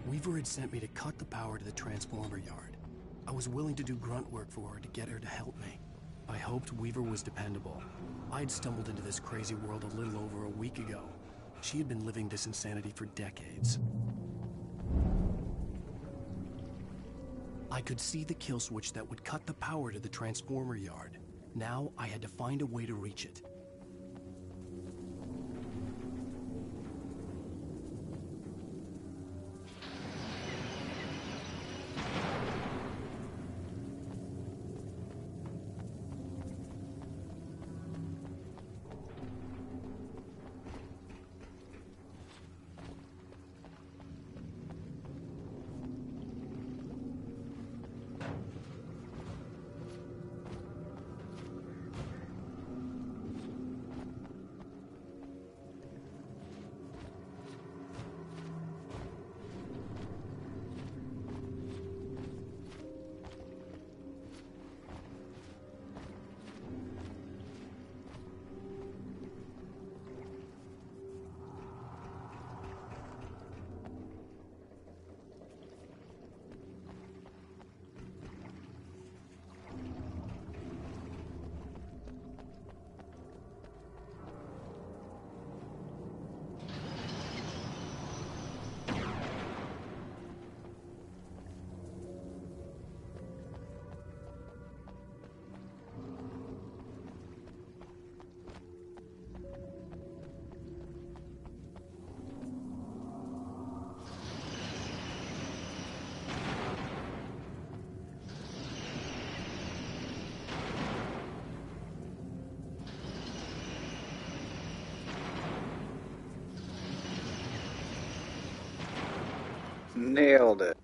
[SPEAKER 3] Weaver had sent me to cut the power to the transformer yard. I was willing to do grunt work for her to get her to help me. I hoped Weaver was dependable. I'd stumbled into this crazy world a little over a week ago. She had been living this insanity for decades. I could see the kill switch that would cut the power to the transformer yard. Now I had to find a way to reach it.
[SPEAKER 2] Nailed it.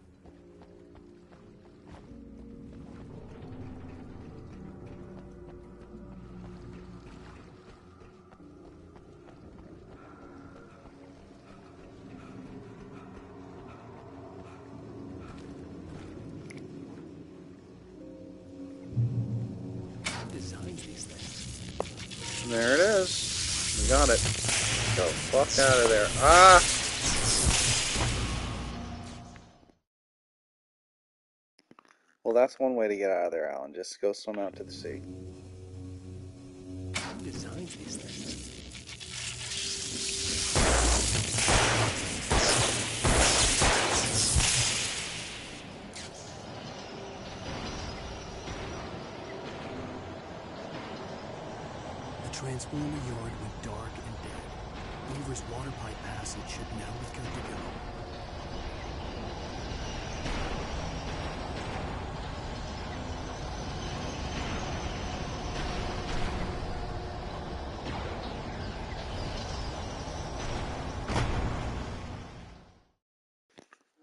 [SPEAKER 3] Designed these things.
[SPEAKER 2] There it is. We got it. Go fuck out of there. Ah! Well, that's one way to get out of there, Alan. Just go swim out to the sea.
[SPEAKER 3] Who designs these things? The Transformer Yard went dark and dead. Weaver's water pipe passage should now be good to go.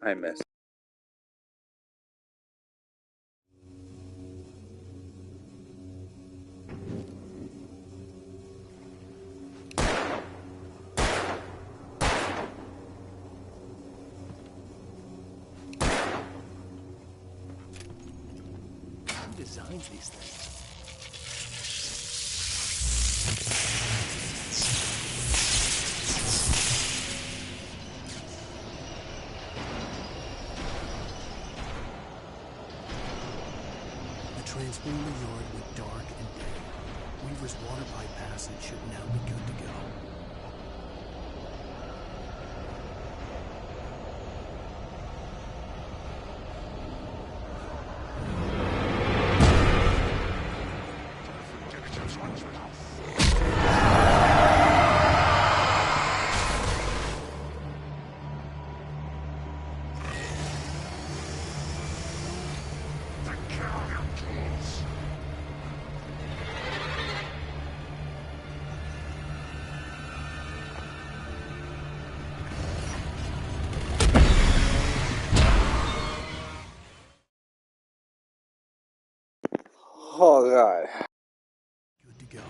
[SPEAKER 2] I missed.
[SPEAKER 3] Who designs these things? The Transformer Yard went dark and dead. Weaver's water pipe passage should now be good to go.
[SPEAKER 2] Oh, God.
[SPEAKER 3] Good to go.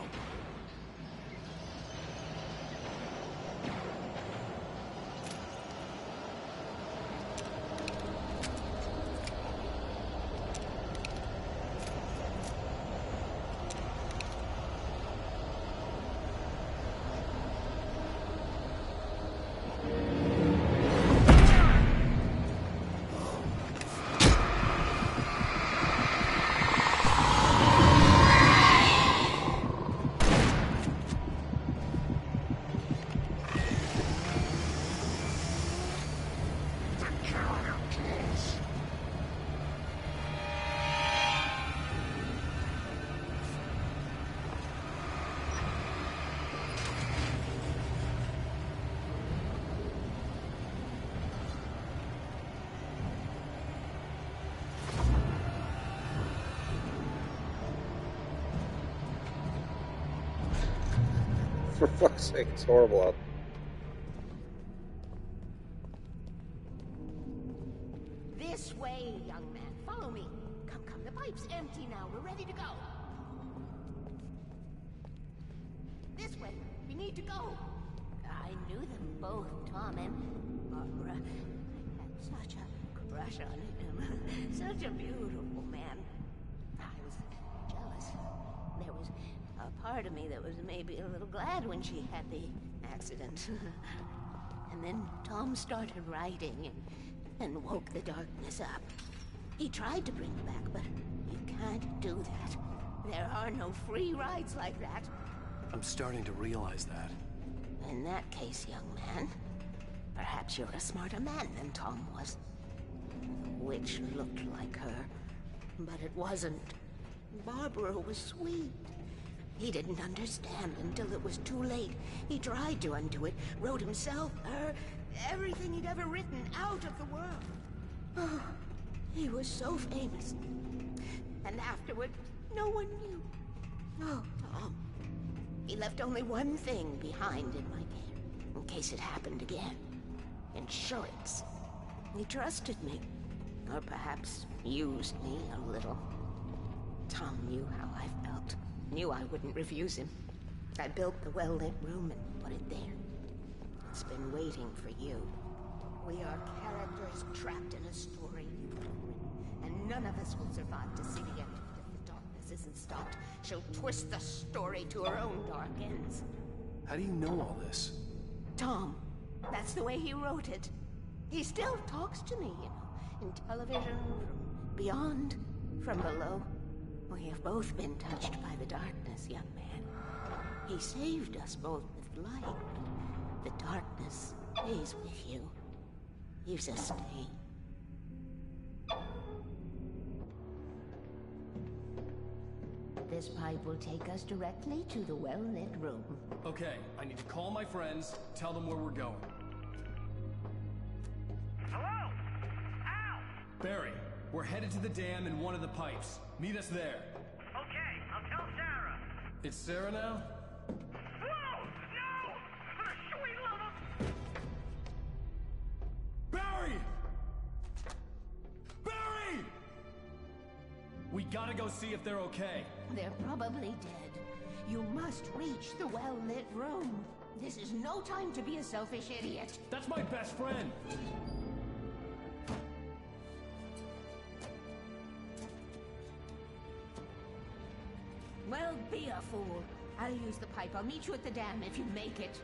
[SPEAKER 2] For fuck's sake, it's horrible out.
[SPEAKER 8] This way, young man. Follow me. Come, come. The pipe's empty now. We're ready to go. This way. We need to go. I knew them both, Tom and Barbara. I had such a crush on him. Such a beautiful man. I was jealous. There was a part of me that was maybe a little glad when she had the accident. And then Tom started writing and woke the darkness up. He tried to bring it back, but you can't do that. There are no free rides like that.
[SPEAKER 3] I'm starting to realize that.
[SPEAKER 8] In that case, young man, perhaps you're a smarter man than Tom was. The witch looked like her, but it wasn't. Barbara was sweet. He didn't understand until it was too late. He tried to undo it, wrote himself, her, everything he'd ever written out of the world. Oh, he was so famous. And afterward, no one knew. Oh, Tom. He left only one thing behind in my care, in case it happened again. Insurance. He trusted me. Or perhaps used me a little. Tom knew how I felt. Knew I wouldn't refuse him. I built the well-lit room and put it there. It's been waiting for you. We are characters trapped in a story you've written, and none of us will survive to see the end of it if the darkness isn't stopped. She'll twist the story to her own dark ends.
[SPEAKER 3] How do you know all this?
[SPEAKER 8] Tom, that's the way he wrote it. He still talks to me, you know, in television, from beyond. From below, we have both been touched by the darkness, young man. He saved us both with light, but the darkness stays with you. Leaves a stain. This pipe will take us directly to the well-lit room.
[SPEAKER 14] Okay, I need to call my friends, tell them where we're going.
[SPEAKER 17] Hello? Al!
[SPEAKER 14] Barry, we're headed to the dam in one of the pipes. Meet us there.
[SPEAKER 17] Okay, I'll tell Sarah.
[SPEAKER 14] It's Sarah now?
[SPEAKER 17] Whoa! No! For the sweet love of...
[SPEAKER 14] Barry! Barry! We gotta go see if they're okay.
[SPEAKER 8] They're probably dead. You must reach the well-lit room. This is no time to be a selfish idiot.
[SPEAKER 14] That's my best friend.
[SPEAKER 8] Well, be a fool. I'll use the pipe. I'll meet you at the dam if you make it.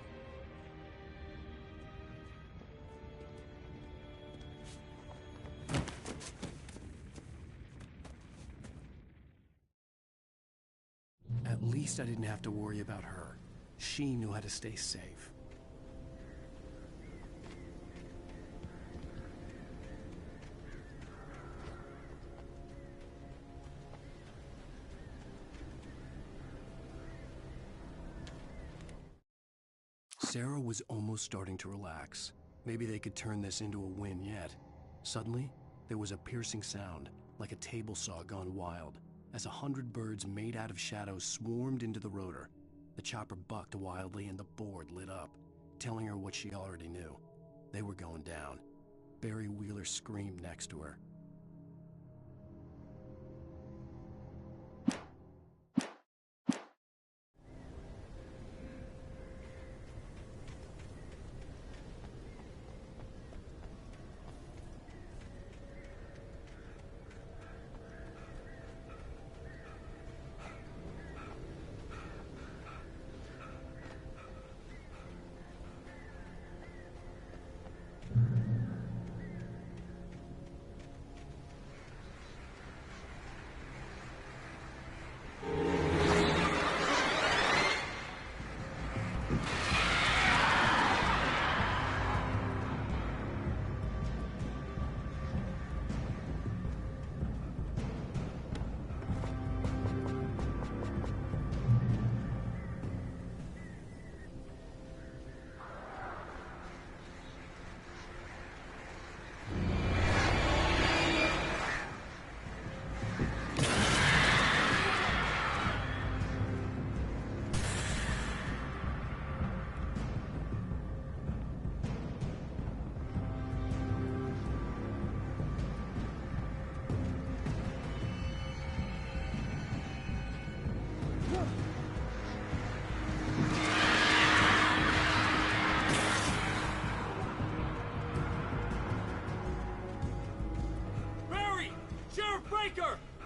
[SPEAKER 3] At least I didn't have to worry about her. She knew how to stay safe. Sarah was almost starting to relax. Maybe they could turn this into a win yet. Suddenly, there was a piercing sound, like a table saw gone wild, as 100 birds made out of shadows swarmed into the rotor. The chopper bucked wildly and the board lit up, telling her what she already knew. They were going down. Barry Wheeler screamed next to her.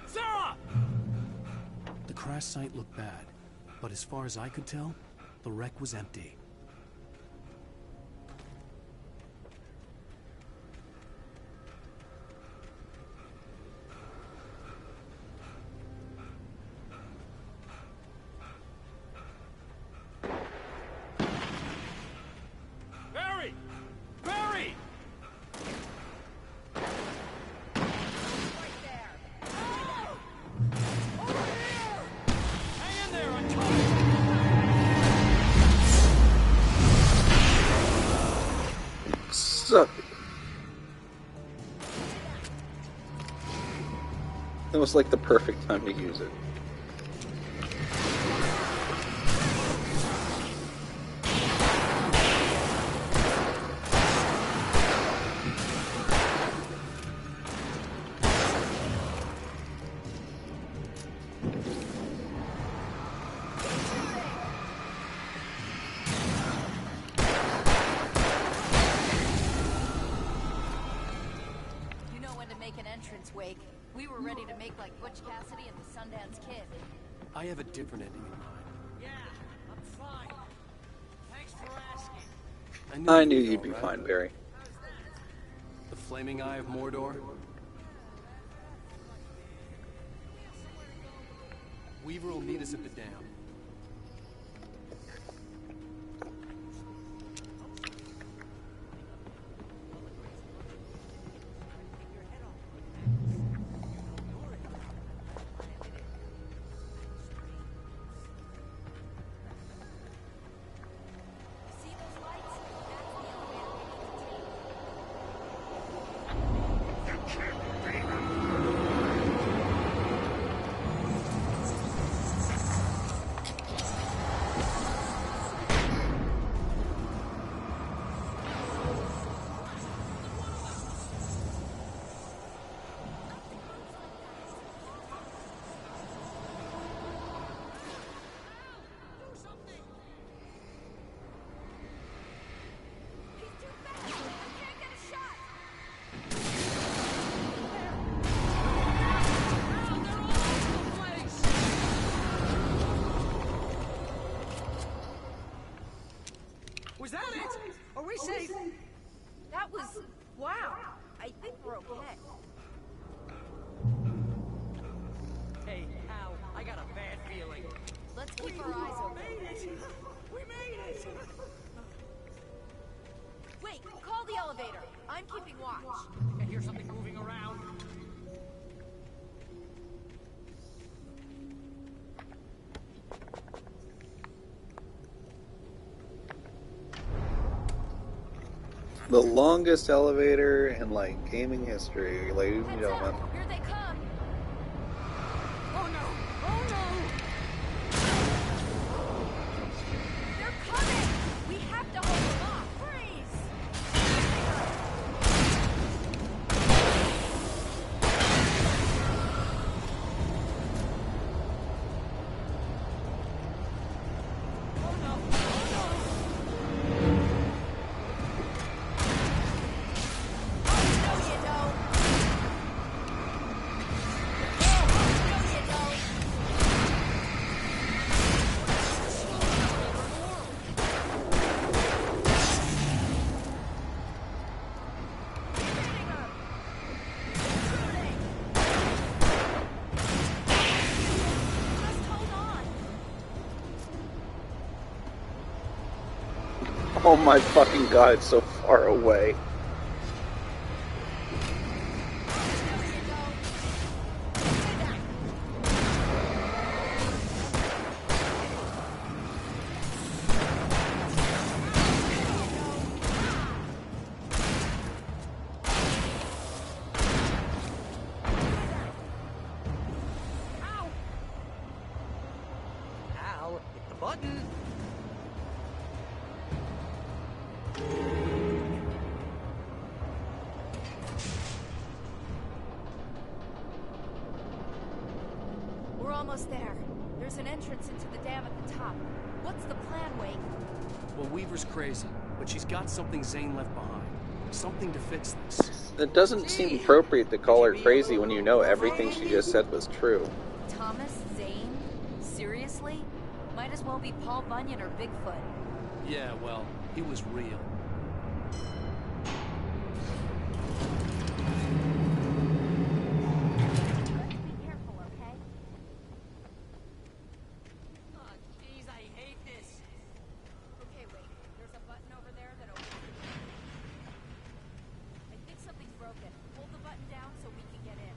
[SPEAKER 14] Sarah!
[SPEAKER 3] The crash site looked bad, but as far as I could tell, the wreck was empty.
[SPEAKER 14] Barry! Barry!
[SPEAKER 2] It was like the perfect time to use it.
[SPEAKER 9] You know when to make an entrance, Wake. We were ready to make like Butch Cassidy and the Sundance Kid.
[SPEAKER 3] I have a different ending in mind.
[SPEAKER 5] Yeah, I'm fine. Thanks for asking.
[SPEAKER 2] I knew you'd be fine, Barry.
[SPEAKER 3] The Flaming Eye of Mordor?
[SPEAKER 14] Weaver will meet us at the dam.
[SPEAKER 5] Was that it? Are we safe?
[SPEAKER 9] That was... wow. I think we're okay.
[SPEAKER 5] Hey, Al, I got a bad feeling.
[SPEAKER 9] Let's keep our eyes open.
[SPEAKER 5] We made it! We made it!
[SPEAKER 9] Wait, call the elevator. I'm keeping watch.
[SPEAKER 5] I hear something moving around.
[SPEAKER 2] The longest elevator in, like, gaming history, ladies and gentlemen.
[SPEAKER 9] Here they come.
[SPEAKER 5] Oh no! Oh no!
[SPEAKER 9] They're coming! We have to hold them off. Freeze!
[SPEAKER 5] Oh no! Oh no!
[SPEAKER 9] No, you don't. No, you don't. Just hold on.
[SPEAKER 2] Oh my fucking god, it's so far away.
[SPEAKER 5] Al, hit the button.
[SPEAKER 9] We're almost there. There's an entrance into the dam at the top. What's the plan, Wake?
[SPEAKER 14] Well, Weaver's crazy, but she's got something Zane left behind. Something to fix this.
[SPEAKER 2] It doesn't seem appropriate to call her crazy when you know everything she just said was true.
[SPEAKER 9] Thomas Zane? Seriously? Might as well be Paul Bunyan or Bigfoot.
[SPEAKER 14] Yeah, well, he was real.
[SPEAKER 9] Be careful, okay?
[SPEAKER 5] Oh, jeez, I hate this.
[SPEAKER 9] Okay, wait. There's a button over there that opens. I think something's broken. Hold the button down so we can get in.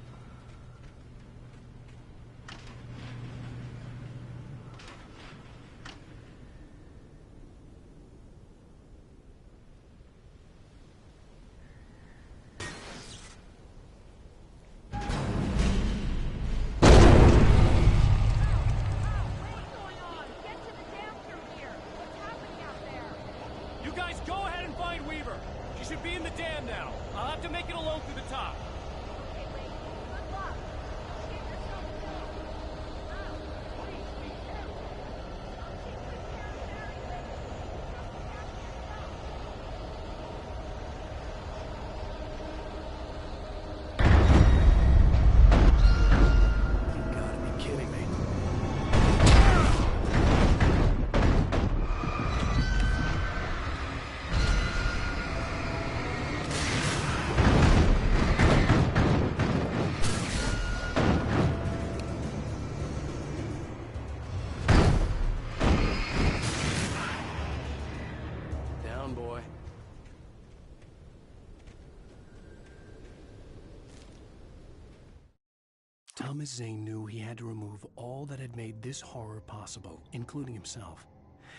[SPEAKER 3] Thomas Zane knew he had to remove all that had made this horror possible, including himself.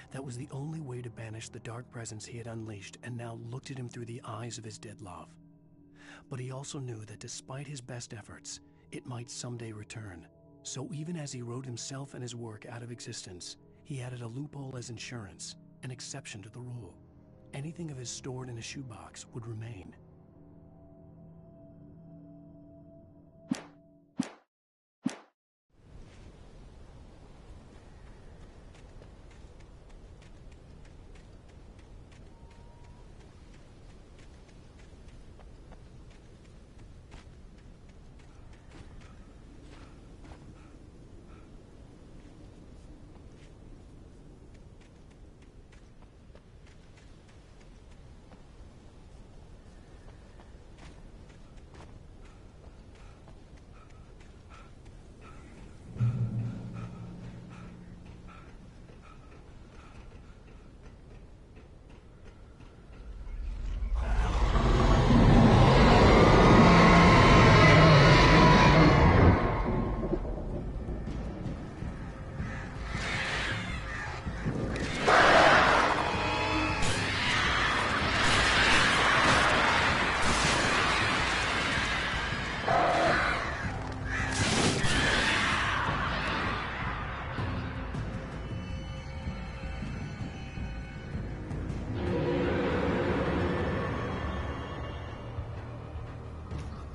[SPEAKER 3] That was the only way to banish the dark presence he had unleashed and now looked at him through the eyes of his dead love. But he also knew that despite his best efforts, it might someday return. So even as he wrote himself and his work out of existence, he added a loophole as insurance, an exception to the rule. Anything of his stored in a shoebox would remain.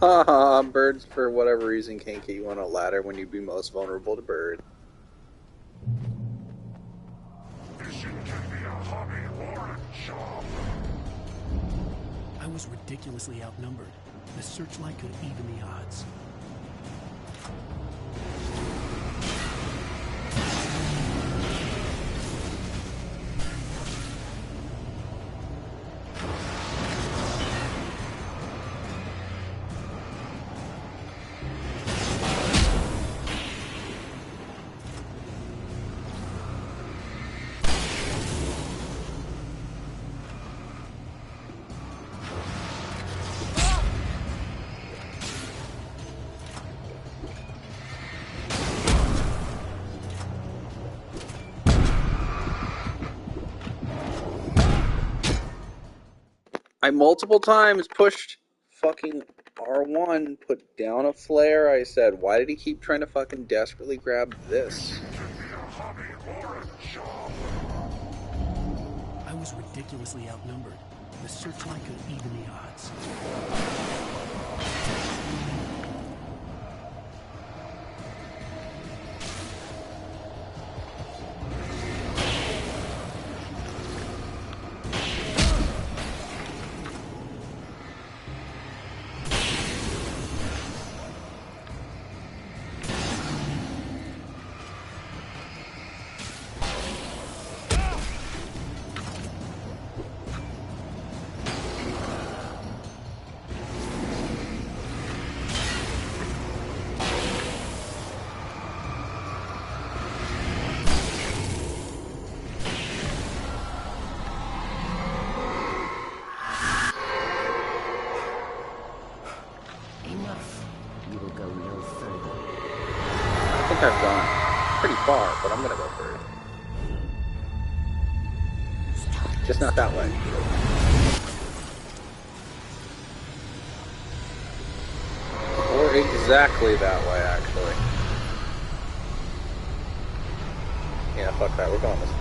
[SPEAKER 2] Haha, birds for whatever reason can't get you on a ladder when you'd be most vulnerable to bird.
[SPEAKER 13] Fishing can be a hobby or a job.
[SPEAKER 3] I was ridiculously outnumbered. The searchlight could even the odds.
[SPEAKER 2] I multiple times pushed fucking R1, put down a flare. I said, why did he keep trying to fucking desperately grab this?
[SPEAKER 3] I was ridiculously outnumbered. The searchlight could even the odds.
[SPEAKER 2] I've gone pretty far, but I'm gonna go further. Just not that way. Or exactly that way, actually. Yeah, fuck that, we're going this way.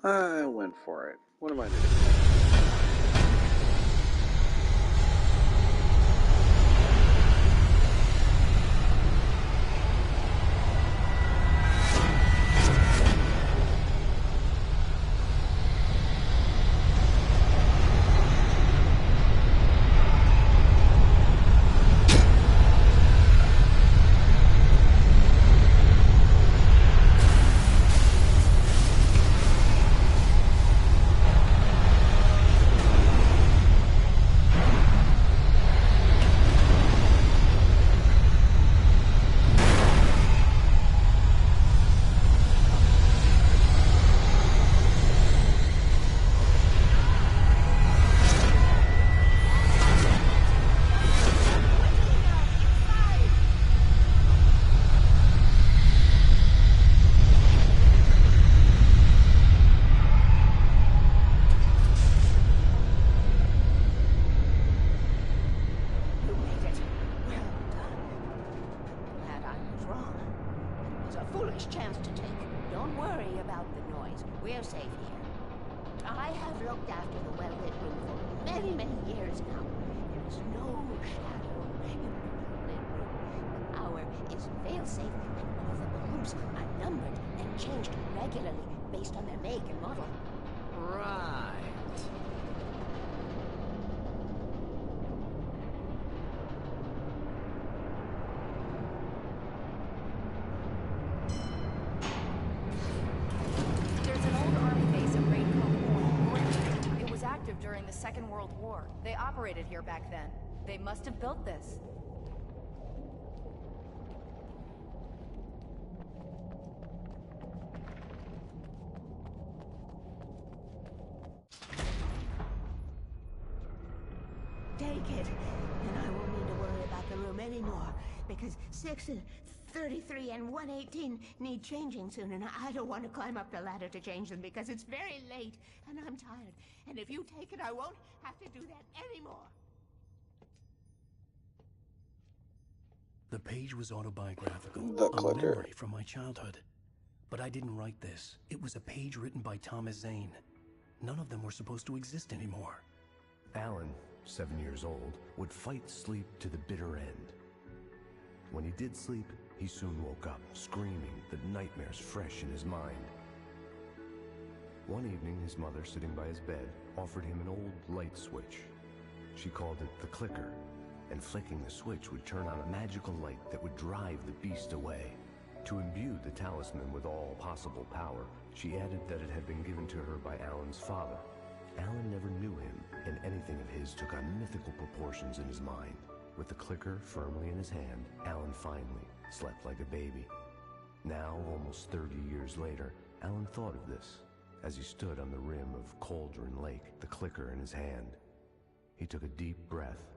[SPEAKER 2] I went for it. What am I doing?
[SPEAKER 8] You made it. Well done. Glad I was wrong. It was a foolish chance to take. Don't worry about the noise. We're safe here. I have looked after the well-lit room for many, many years now. There is no shadow in the well-lit room. The power is fail-safe, and all the bulbs are numbered and changed regularly based on their make and model.
[SPEAKER 5] Right.
[SPEAKER 9] There's an old army base at Raincoat Point. It was active during the Second World War. They operated here back then. They must have built this.
[SPEAKER 8] Take it, and I won't need to worry about the room anymore, because 6 and 33 and 118 need changing soon, and I don't want to climb up the ladder to change them because it's very late, and I'm tired. And if you take it, I won't have to do that anymore.
[SPEAKER 3] The page was autobiographical,
[SPEAKER 2] The
[SPEAKER 3] a
[SPEAKER 2] clicker.
[SPEAKER 3] memory from my childhood. But I didn't write this. It was a page written by Thomas Zane. None of them were supposed to exist anymore.
[SPEAKER 18] Alan, 7 years old, would fight sleep to the bitter end. When he did sleep, he soon woke up, screaming, the nightmares fresh in his mind. One evening, his mother, sitting by his bed, offered him an old light switch. She called it the clicker, and flicking the switch would turn on a magical light that would drive the beast away. To imbue the talisman with all possible power, she added that it had been given to her by Alan's father. Alan never knew him, and anything of his took on mythical proportions in his mind. With the clicker firmly in his hand, Alan finally slept like a baby. Now, almost 30 years later, Alan thought of this as he stood on the rim of Cauldron Lake, the clicker in his hand. He took a deep breath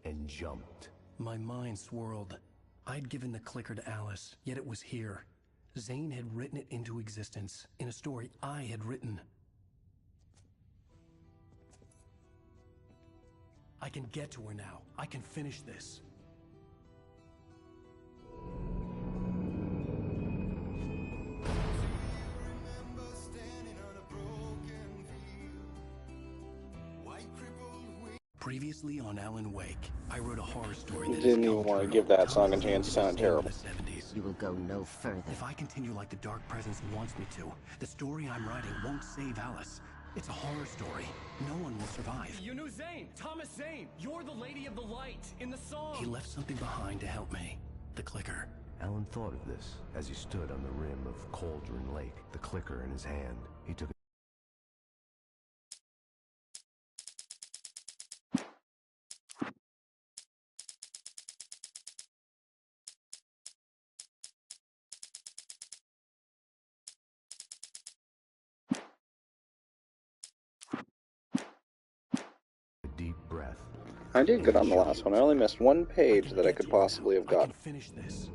[SPEAKER 18] and jumped.
[SPEAKER 3] My mind swirled. I'd given the clicker to Alice, yet it was here. Zane had written it into existence, in a story I had written. I can get to her now. I can finish this. Previously on Alan Wake, I wrote a horror story that
[SPEAKER 2] Didn't even want to give that song a chance to sound terrible.
[SPEAKER 3] You will go no further. If I continue like the Dark Presence wants me to, the story I'm writing won't save Alice. It's a horror story. No one will survive.
[SPEAKER 14] You knew Zane! Thomas Zane! You're the Lady of the Light in the song!
[SPEAKER 3] He left something behind to help me. The clicker.
[SPEAKER 18] Alan thought of this as he stood on the rim of Cauldron Lake, the clicker in his hand. He took a deep breath.
[SPEAKER 2] I did good on the last one. I only missed one page that I could possibly have gotten.
[SPEAKER 3] Finish this.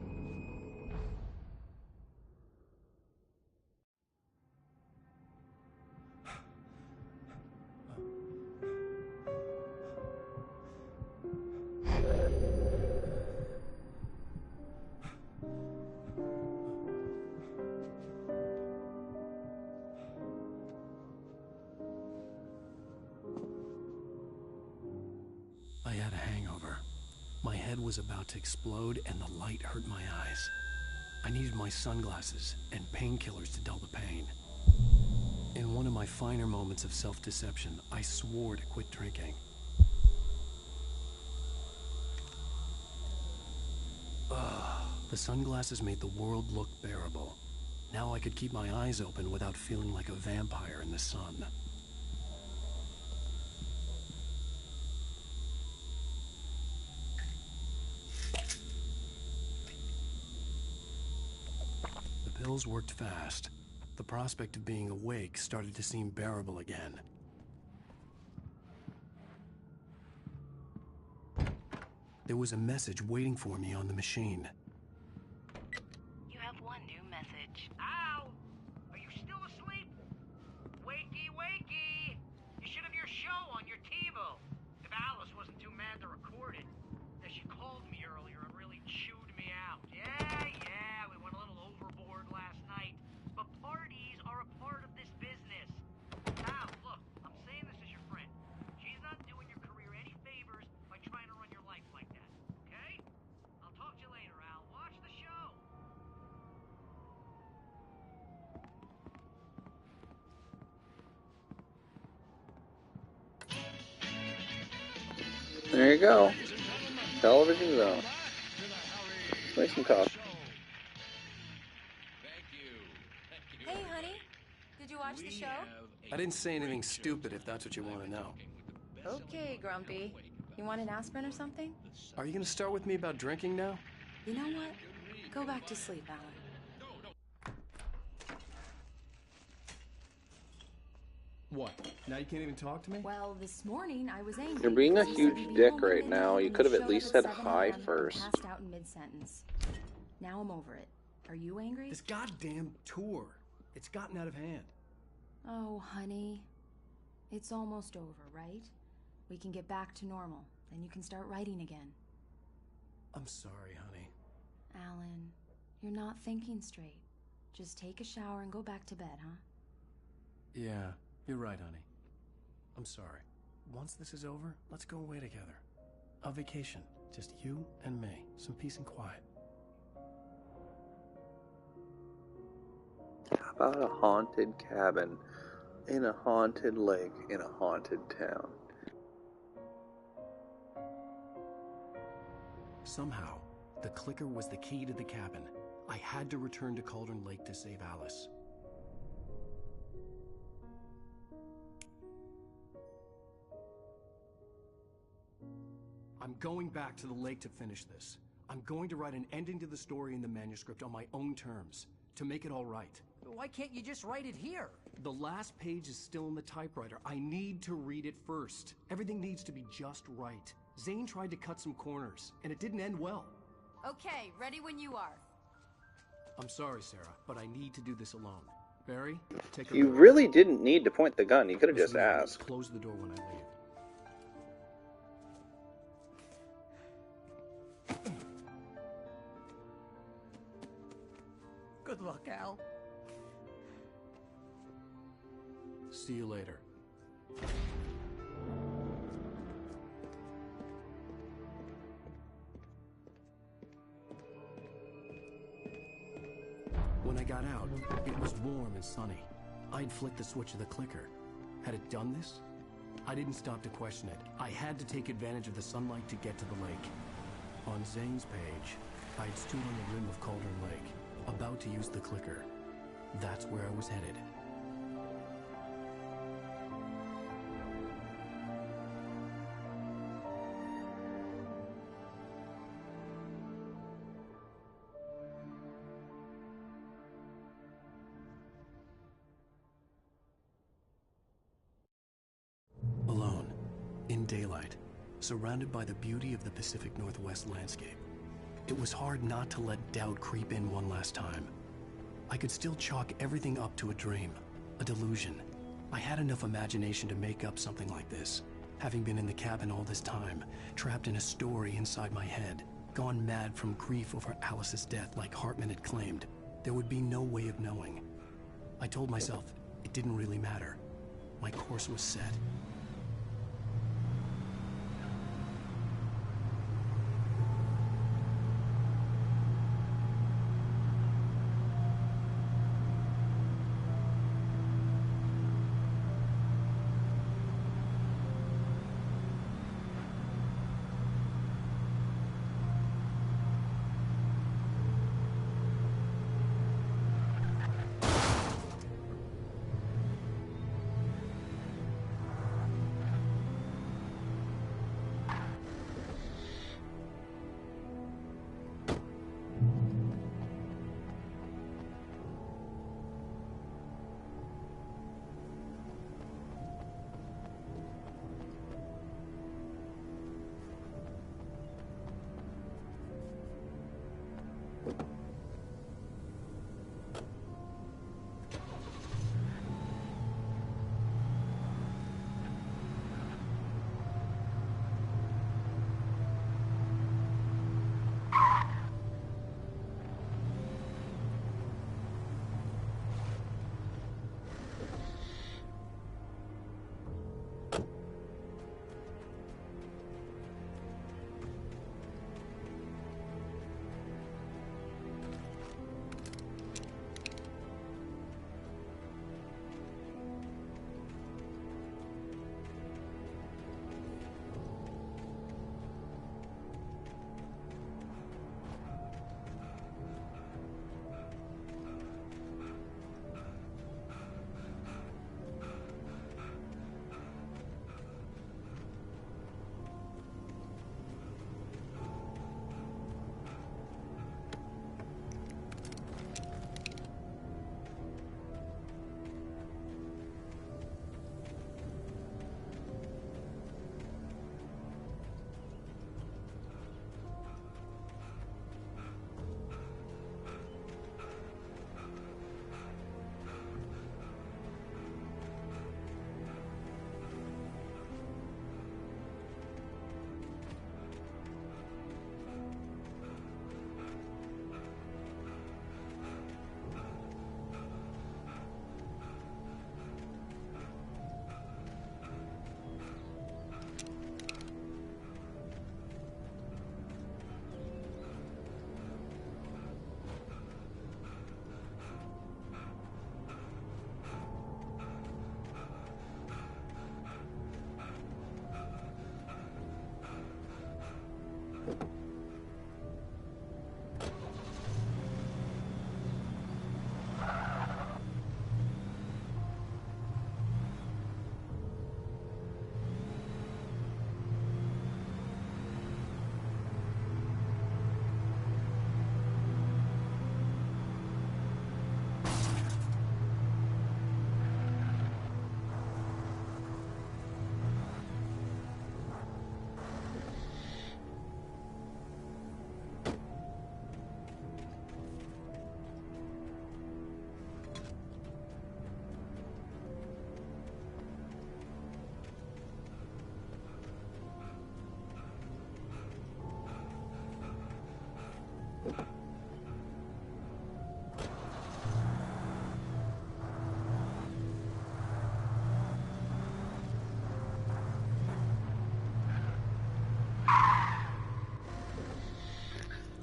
[SPEAKER 3] had a hangover. My head was about to explode and the light hurt my eyes. I needed my sunglasses and painkillers to dull the pain. In one of my finer moments of self-deception, I swore to quit drinking. The sunglasses made the world look bearable. Now I could keep my eyes open without feeling like a vampire in the sun. The pills worked fast. The prospect of being awake started to seem bearable again. There was a message waiting for me on the machine.
[SPEAKER 19] You have one new message.
[SPEAKER 12] Al! Are you still asleep? Wakey, wakey! You should have your show on your TiVo. If Alice wasn't too mad to record it. As she called me earlier and really chewed me out. Yeah, we went a little overboard last night. But parties are a part of this business. Al, look, I'm saying this as your friend. She's not doing your career any favors by trying to run your life like that, okay? I'll talk to you later, Al. Watch the show.
[SPEAKER 2] There you go. Television Zone. Let's make some coffee.
[SPEAKER 9] Hey, honey. Did you watch the show?
[SPEAKER 3] I didn't say anything stupid if that's what you want to know.
[SPEAKER 9] Okay, Grumpy. You want an aspirin or something?
[SPEAKER 3] Are you going to start with me about drinking now?
[SPEAKER 9] You know what? Go back to sleep, Alan.
[SPEAKER 3] What? Now you can't even talk to me?
[SPEAKER 9] Well, this morning I was angry.
[SPEAKER 2] You're being a
[SPEAKER 9] because you said
[SPEAKER 2] huge
[SPEAKER 9] you'd be
[SPEAKER 2] dick
[SPEAKER 9] home by
[SPEAKER 2] right now.
[SPEAKER 9] midnight
[SPEAKER 2] You
[SPEAKER 9] and
[SPEAKER 2] could have
[SPEAKER 9] showed
[SPEAKER 2] at
[SPEAKER 9] up
[SPEAKER 2] least
[SPEAKER 9] at
[SPEAKER 2] said
[SPEAKER 9] 7
[SPEAKER 2] hi
[SPEAKER 9] a.m.
[SPEAKER 2] first.
[SPEAKER 9] and passed out in mid-sentence. Now I'm over it. Are you angry?
[SPEAKER 3] This goddamn tour. It's gotten out of hand.
[SPEAKER 9] Oh, honey. It's almost over, right? We can get back to normal. Then you can start writing again.
[SPEAKER 3] I'm sorry, honey.
[SPEAKER 9] Alan, you're not thinking straight. Just take a shower and go back to bed, huh?
[SPEAKER 3] Yeah, you're right, honey. I'm sorry. Once this is over, let's go away together. A vacation. Just you and me. Some peace and quiet.
[SPEAKER 2] How about a haunted cabin in a haunted lake in a haunted town?
[SPEAKER 3] Somehow, the clicker was the key to the cabin. I had to return to Cauldron Lake to save Alice. I'm going back to the lake to finish this. I'm going to write an ending to the story in the manuscript on my own terms, to make it all right.
[SPEAKER 5] Why can't you just write it here?
[SPEAKER 3] The last page is still in the typewriter. I need to read it first. Everything needs to be just right. Zane tried to cut some corners, and it didn't end well.
[SPEAKER 9] Okay, ready when you are.
[SPEAKER 3] I'm sorry, Sarah, but I need to do this alone. Barry, take a
[SPEAKER 2] You
[SPEAKER 3] look.
[SPEAKER 2] really didn't need to point the gun. You could have just
[SPEAKER 3] Listen,
[SPEAKER 2] asked.
[SPEAKER 3] Close the door when I leave.
[SPEAKER 12] Good luck, Al.
[SPEAKER 3] See you later. When I got out, it was warm and sunny. I'd flicked the switch of the clicker. Had it done this? I didn't stop to question it. I had to take advantage of the sunlight to get to the lake. On Zane's page, I'd stood on the rim of Cauldron Lake, about to use the clicker. That's where I was headed. Alone, in daylight, surrounded by the beauty of the Pacific Northwest landscape. It was hard not to let doubt creep in one last time. I could still chalk everything up to a dream, a delusion. I had enough imagination to make up something like this, having been in the cabin all this time, trapped in a story inside my head, gone mad from grief over Alice's death like Hartman had claimed. There would be no way of knowing. I told myself it didn't really matter. My course was set.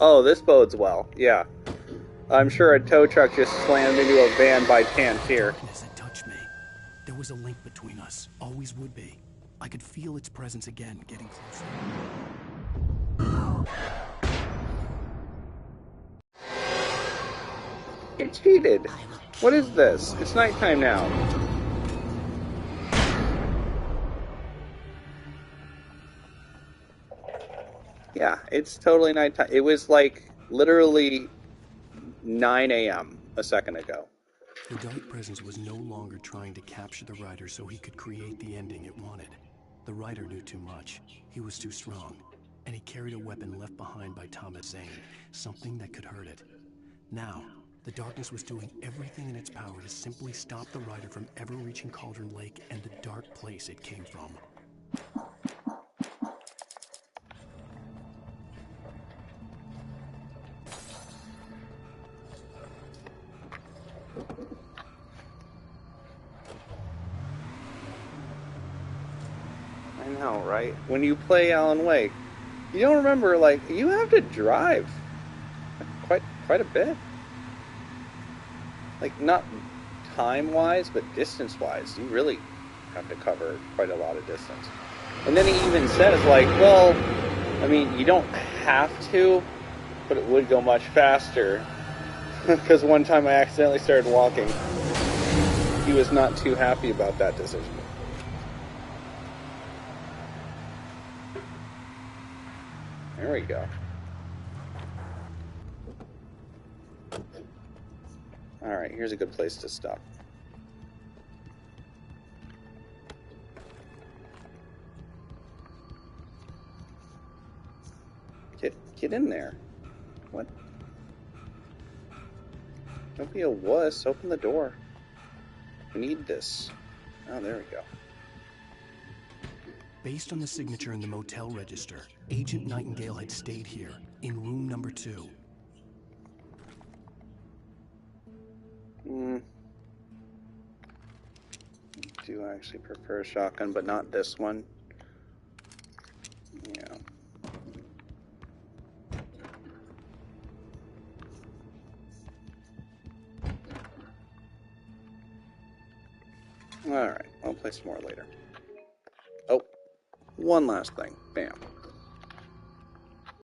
[SPEAKER 2] Oh, this bodes well. Yeah. I'm sure a tow truck just slammed into a van by chance here.
[SPEAKER 3] Darkness had touched me. There was a link between us. Always would be. I could feel its presence again, getting closer.
[SPEAKER 2] It cheated. What is this? It's nighttime now. Yeah, it's totally nighttime. It was like literally 9 a.m. a second ago.
[SPEAKER 3] The dark presence was no longer trying to capture the rider so he could create the ending it wanted. The rider knew too much. He was too strong. And he carried a weapon left behind by Thomas Zane, something that could hurt it. Now, the darkness was doing everything in its power to simply stop the rider from ever reaching Cauldron Lake and the dark place it came from.
[SPEAKER 2] I know, right? When you play Alan Wake, you don't remember, like, you have to drive quite a bit. Like, not time-wise, but distance-wise. You really have to cover quite a lot of distance. And then he even says, like, well, I mean, you don't have to, but it would go much faster. Because one time I accidentally started walking. He was not too happy about that decision. There we go. Alright, here's a good place to stop. Get in there. What? Don't be a wuss. Open the door. We need this. Oh, there we go.
[SPEAKER 3] Based on the signature in the motel register, Agent Nightingale had stayed here, in room number 2.
[SPEAKER 2] I do actually prefer a shotgun, but not this one. Yeah. Alright, I'll play some more later. Oh, one last thing. Bam.